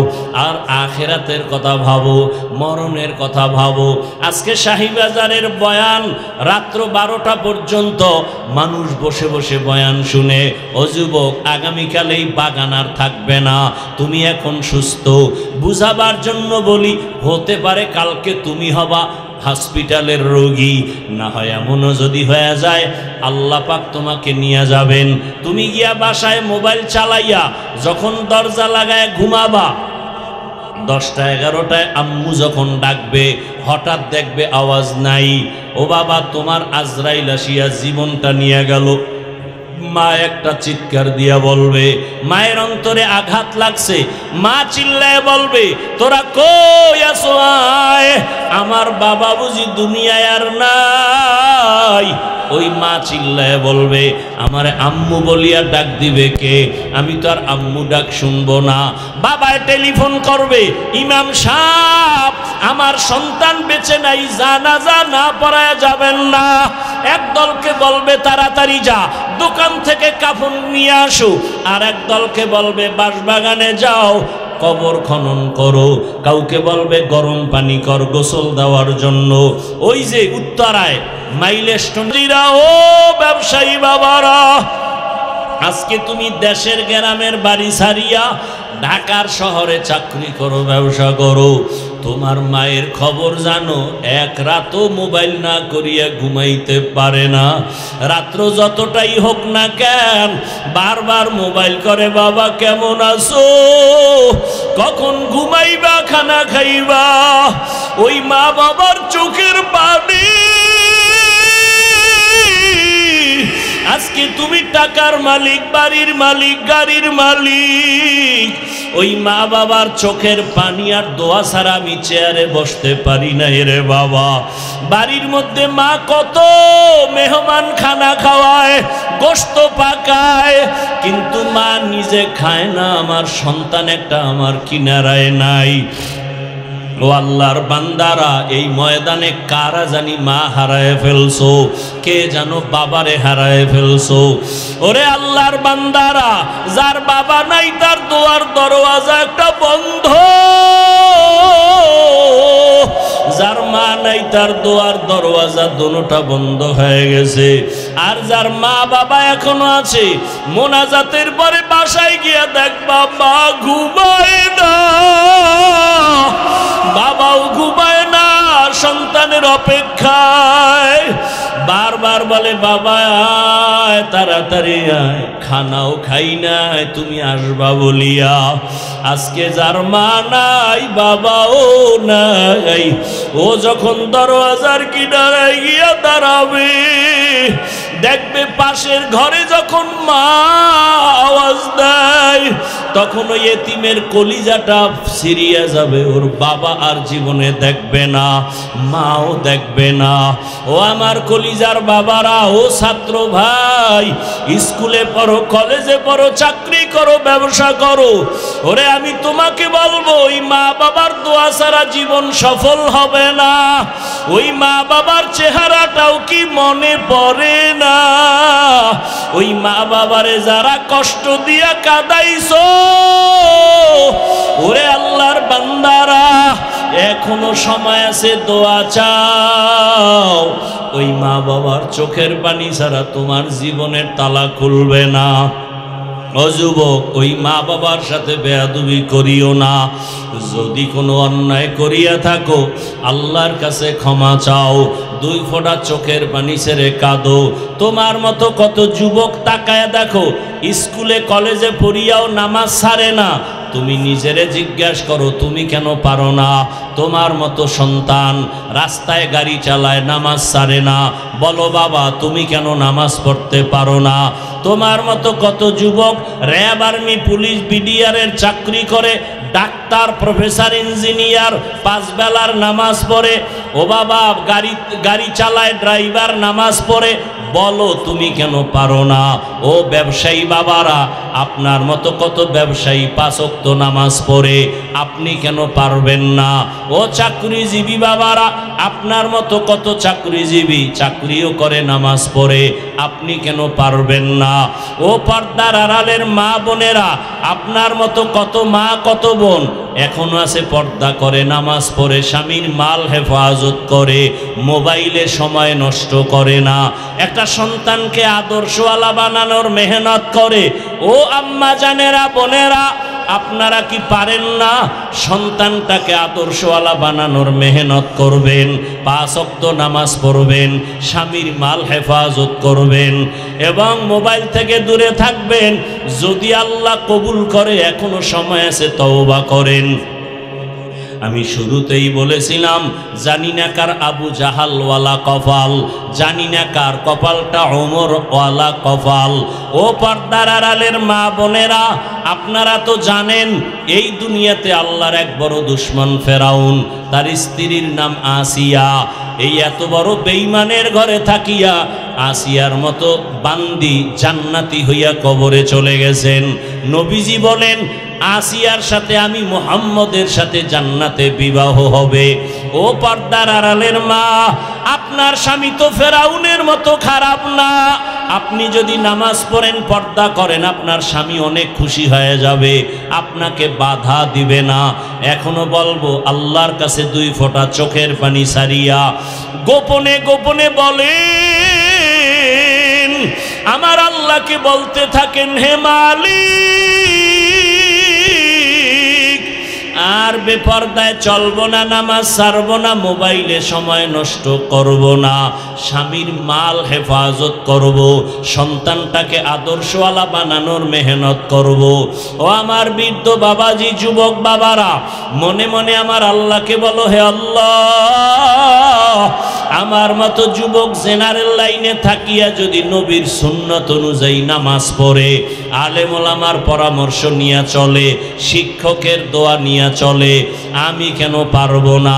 আর আখিরাতের কথা ভাবো, মরণের কথা ভাবো। আজকে শাহীবাজারের বয়ান রাত্র 12টা পর্যন্ত মানুষ বসে বসে বয়ান শুনে। ও যুবক, আগামীকাল এই বাগান আর থাকবে না, তুমি এখন সুস্থ। বুঝাবার জন্য বলি, হতে পারে কালকে তুমি হবা হসপিটালের রোগী, না হয় এমনও যদি হয়ে যায় আল্লাহ পাক তোমাকে নিয়ে যাবেন। তুমি গিয়া বাসায় মোবাইল চালাইয়া যখন দরজা লাগায় ঘুমাবা, 10টা 11টায় আম্মু যখন ডাকবে, হঠাৎ দেখবে আওয়াজ নাই। ও বাবা, তোমার আজরাইল আসিয়া জীবনটা নিয়ে গেল। মা একটা চিৎকার দিয়া বলবে, মায়ের অন্তরে আঘাত লাগছে, মা চিল্লায় বলবে, তোরা কই আছো? আয়, আমার বাবা বুঝি দুনিয়ায় আর নাই। ওই মা চিল্লায় বলবে, আমারে আম্মু বলিয়া ডাক দিবে কে? আমি তো আর আম্মু ডাক শুনবো না। বাবায় টেলিফোন করবে, ইমাম সাহেব, আমার সন্তান বেঁচে নাই, জানাজা না পড়ায় যাবেন না। একদলকে বলবে তাড়াতাড়ি যা, দোকান থেকে কাফন নিয়ে আসো। আর একদলকে বলবে বাঁশবাগানে যাও, কবর খনন করো। কাউকে বলবে গরম পানি কর গোসল দেওয়ার জন্য। ওই যে উত্তরায় মাইলস্টোনরা, ও ব্যবসায়ী বাবারা, আজকে তুমি দেশের গ্রামের বাড়ি ছাড়িয়া ঢাকার শহরে চাকরি করো, ব্যবসা করো, তোমার মায়ের খবর জানো? এক রাতও মোবাইল না করিয়া ঘুমাইতে পারে না। রাত্র যতটাই হোক না কেন, বারবার মোবাইল করে, বাবা কেমন আছো, কখন ঘুমাইবা, খানা খাইবা। ওই মা বাবার চোখের পানি। আজকে তুমি টাকার মালিক, বাড়ির মালিক, গাড়ির মালিক, ওই মা বাবার চোখের পানি আর দোয়া ছাড়া আমি চেয়ারে বসতে পারি না রে বাবা। বাড়ির মধ্যে মা কত মেহমান খানা খাওয়ায়, গোশত পাকায়, কিন্তু মা নিজে খায় না। আমার সন্তান একটা আমার কিনারায় নাই। ও আল্লাহর বান্দারা, এই ময়দানে কারা জানি মা হারায় ফেলছো, কে জানো বাবারে হারায় ফেলছো। ওরে আল্লাহর বান্দারা, যার বাবা নাই তার দোয়ার দরওয়াজা একটা বন্ধ, যার মা নাই তার দোয়ার দরওয়াজা দোনোটা বন্ধ হয়ে গেছে। আর যার মা বাবা এখনো আছে, মোনাজাতের পরে বাসায় গিয়া দেখবা মা ঘুমায় না, বাবাও ঘুমায় না, সন্তানের অপেক্ষায়। বারবার বলে, বাবা আয়, তাড়াতাড়ি আয়, খানাও খাই নাই, তুমি আসবা বলিয়া। আজকে যার মা নাই, বাবাও নাই, ও যখন দরওয়াজার কিনারায় গিয়া দাঁড়াবে, দেখবে পাশের ঘরে যখন মা আওয়াজ দেয়, তখন ওই এতিমের কলিজাটা ছিঁড়িয়া যাবে। ওর বাবা আর জীবনে দেখবে না, মাও দেখবে না। ও আমার কলিজার বাবারা, ও ছাত্র ভাই, স্কুলে পড়ো, কলেজে পড়ো, চাকরি করো, ব্যবসা করো, ওরে আমি তোমাকে বলবো, ওই মা বাবার দোয়া ছাড়া জীবন সফল হবে না। ওই মা বাবার চেহারাটাও কি মনে পড়ে না? ওই মা বাবারে যারা কষ্ট দিয়া কাঁদাইছো, ওরে আল্লাহর বান্দারা, এখনো সময় আছে, দোয়া চাও। ওই মা বাবার চোখের পানি ছাড়া তোমার জীবনের তালা খুলবে না। ও যুবক, ওই মা বাবার সাথে বেয়াদবি করিও না। যদি কোনো অন্যায় করিয়া থাকো আল্লাহর কাছে ক্ষমা চাও, 2 ফোঁটা চোখের পানি ছেড়ে কাঁদো। তোমার মতো কত যুবক তাকায় দেখো, স্কুলে কলেজে পড়িয়াও নামাজ ছাড়ে না। তুমি নিজেরে জিজ্ঞাসা করো, তুমি কেন পারো না? তোমার মতো সন্তান রাস্তায় গাড়ি চালায়, নামাজ ছাড়ে না। বলো বাবা, তুমি কেন নামাজ পড়তে পারো না? তোমার মতো কত যুবক র্যাব, আর্মি, পুলিশ, বিডিআরের চাকরি করে, ডাক্তার, প্রফেসর, ইঞ্জিনিয়ার, 5 বেলার নামাজ পড়ে। ও বাবা, গাড়ি চালায়, ড্রাইভার, নামাজ পড়ে। বলো তুমি কেন পারো না? ও ব্যবসায়ী বাবারা, আপনার মতো কত ব্যবসায়ী 5 ওয়াক্ত নামাজ পড়ে, আপনি কেন পারবেন না? ও চাকরিজীবী বাবারা, আপনার মতো কত চাকরিজীবী চাকরিও করে, নামাজ পড়ে, আপনি কেন পারবেন না? ও পর্দার আড়ালের মা বোনেরা, আপনার মতো কত মা কত বোন এখনো আছে, পর্দা করে, নামাজ পড়ে, স্বামীর মাল হেফাজত করে, মোবাইলে সময় নষ্ট করে না, একটা সন্তানকে আদর্শওয়ালা বানানোর মেহনত করে। ও আম্মা জানেরা, বোনেরা, আপনারা কি পারেন না? সন্তানটাকে আদর্শওয়ালা বানানোর মেহনত করবেন, 5 ওয়াক্ত নামাজ পড়বেন, স্বামীর মাল হেফাজত করবেন এবং মোবাইল থেকে দূরে থাকবেন। যদি আল্লাহ কবুল করে, এখনো সময় আছে, তওবা করেন। আমি শুরুতেই বলেছিলাম, জানি না কার আবু জাহাল ওয়ালা কপাল, জানি না কার কপালটা ওমর ওয়ালা কপাল। ও পর্দার আড়ালের মা বোনেরা, আপনারা তো জানেন এই দুনিয়াতে আল্লাহর এক বড় দুশমন ফেরাউন, তার স্ত্রীর নাম আসিয়া। এই এত বড় বেঈমানের ঘরে থাকিয়া আসিয়ার মতো বান্দি জান্নাতি হইয়া কবরে চলে গেছেন। নবীজি বলেন, আসিয়ার সাথে আমি মুহাম্মদের সাথে জান্নাতে বিবাহ হবে। ও পর্দার আড়ালের মা, আপনার স্বামী তো ফেরাউনের মতো খারাপ না। আপনি যদি নামাজ পড়েন, পর্দা করেন, আপনার স্বামী অনেক খুশি হয়ে যাবে, আপনাকে বাধা দিবে না। এখনো বলবো, আল্লাহর কাছে 2 ফোঁটা চোখের পানি সারিয়া গোপনে গোপনে বলেন, আমার আল্লাহকে বলতে থাকেন, হে মালিক, আর বেপর্দায় চলবো না, নামাজ ছাড়বো না, মোবাইলে সময় নষ্ট করব না, স্বামীর মাল হেফাজত করব, সন্তানটাকে আদর্শওয়ালা বানানোর মেহনত করব। ও আমার বৃদ্ধ বাবাজি, যুবক বাবারা, মনে মনে আমার আল্লাহকে বলো, হে আল্লাহ, আমার মতো যুবক জেনারেল লাইনে থাকিয়া যদি নবীর সুন্নত অনুযায়ী নামাজ পড়ে, আলেম ওলামার পরামর্শ নিয়ে চলে, শিক্ষকের দোয়া নিয়ে চলে, আমি কেন পারবো না?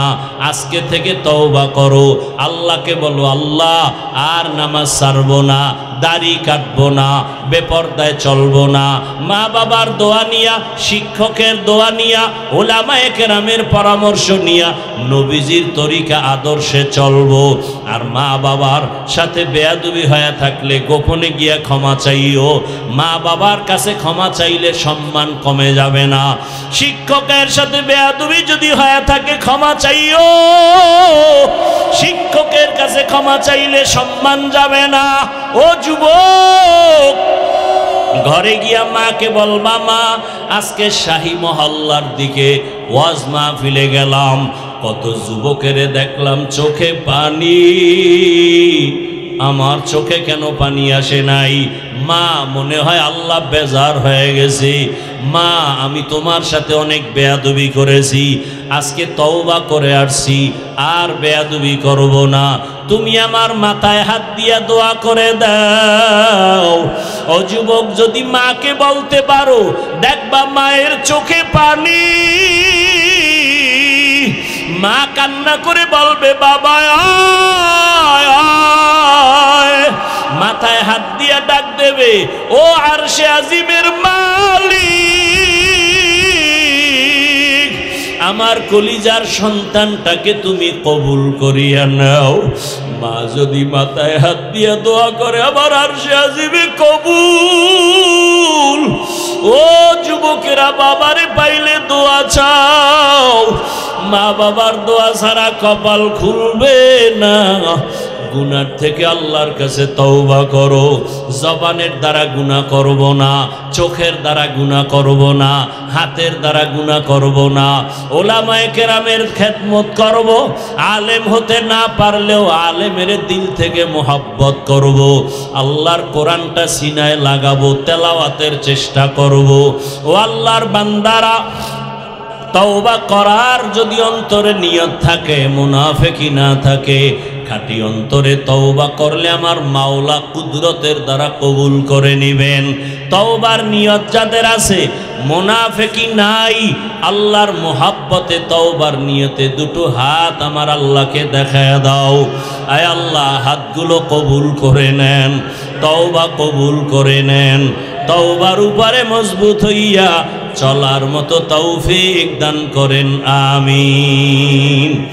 আজকে থেকে তওবা করো, আল্লাহকে বলো, আল্লাহ আর নামাজ ছাড়বো না, দাড়ি কাটবো না, বেপর্দায় চলবো না, মা বাবার দোয়া নিয়া, শিক্ষকের দোয়া নিয়া, ওলামায়ে কেরামের পরামর্শ নিয়া নবীজির তরিকা আদর্শে চলবো। আর মা বাবার সাথে বেয়াদবি হয়ে থাকলে গোপনে গিয়া ক্ষমা চাইও। মা বাবার কাছে ক্ষমা চাইলে সম্মান কমে যাবে না। শিক্ষকের সাথে বেয়াদবি যদি হয়ে থাকে, ক্ষমা চাইও। শিক্ষকের কাছে ক্ষমা চাইলে সম্মান যাবে না। ও যুবক, ঘরে গিয়া মাকে বলবা, মা আজকে শাহী মহল্লার দিকে ওয়াজ মাহফিলে গেলাম, কত যুবকের দেখলাম চোখে পানি, আমার চোখে কেন পানি আসে নাই? মা, মনে হয় আল্লাহ বেজার হয়ে গেছে। মা, আমি তোমার সাথে অনেক বেয়াদবি করেছি, আজকে তওবা করে আসছি, আর বেয়াদবি করব না। তুমি আমার মাথায় হাত দিয়া দোয়া করে দাও। ও যুবক, যদি মাকে বলতে পারো, দেখবা মায়ের চোখে পানি। মা কান্না করে বলবে, বাবা আয় আয়, মাথায় হাত দিয়া ডাক দেবে, ও আরশে আজিমের মালিক, আমার কলিজার সন্তানটাকে তুমি কবুল করিয়া নাও। মা যদি মাথায় হাত দিয়া দোয়া করে, আমার আরশে আজিমে কবুল। ও যুবকেরা, বাবারে পাইলে দোয়া চাও, মা বাবার দোয়া ছাড়া কপাল খুলবে না। গুনার থেকে আল্লাহর কাছে তওবা করো। জবানের দ্বারা গুনাহ করব না, চোখের দ্বারা গুনাহ করব না, হাতের দ্বারা গুনাহ করব না, ওলামায়ে কেরামের খেদমত করব, আলেম হতে না পারলেও আলেমের দিল থেকে মোহাব্বত করব, আল্লাহর কোরআনটা সিনায় লাগাবো, তেলাওয়াতের চেষ্টা করব। ও আল্লাহর বান্দারা, তওবা করার যদি অন্তরে নিয়ত থাকে, মুনাফিকি না থাকে, খাঁটি অন্তরে তওবা করলে আমার মাওলা কুদরতের দ্বারা কবুল করে নেবেন। তওবার নিয়ত যাদের আছে, মুনাফিকি নাই, আল্লাহর মোহাব্বতে তওবার নিয়তে দুটো হাত আমার আল্লাহকে দেখায় দাও। আয় আল্লাহ, হাতগুলো কবুল করে নেন, তওবা কবুল করে নেন, তওবার উপরে মজবুত হইয়া চলার মতো তৌফিক দান করেন, আমিন।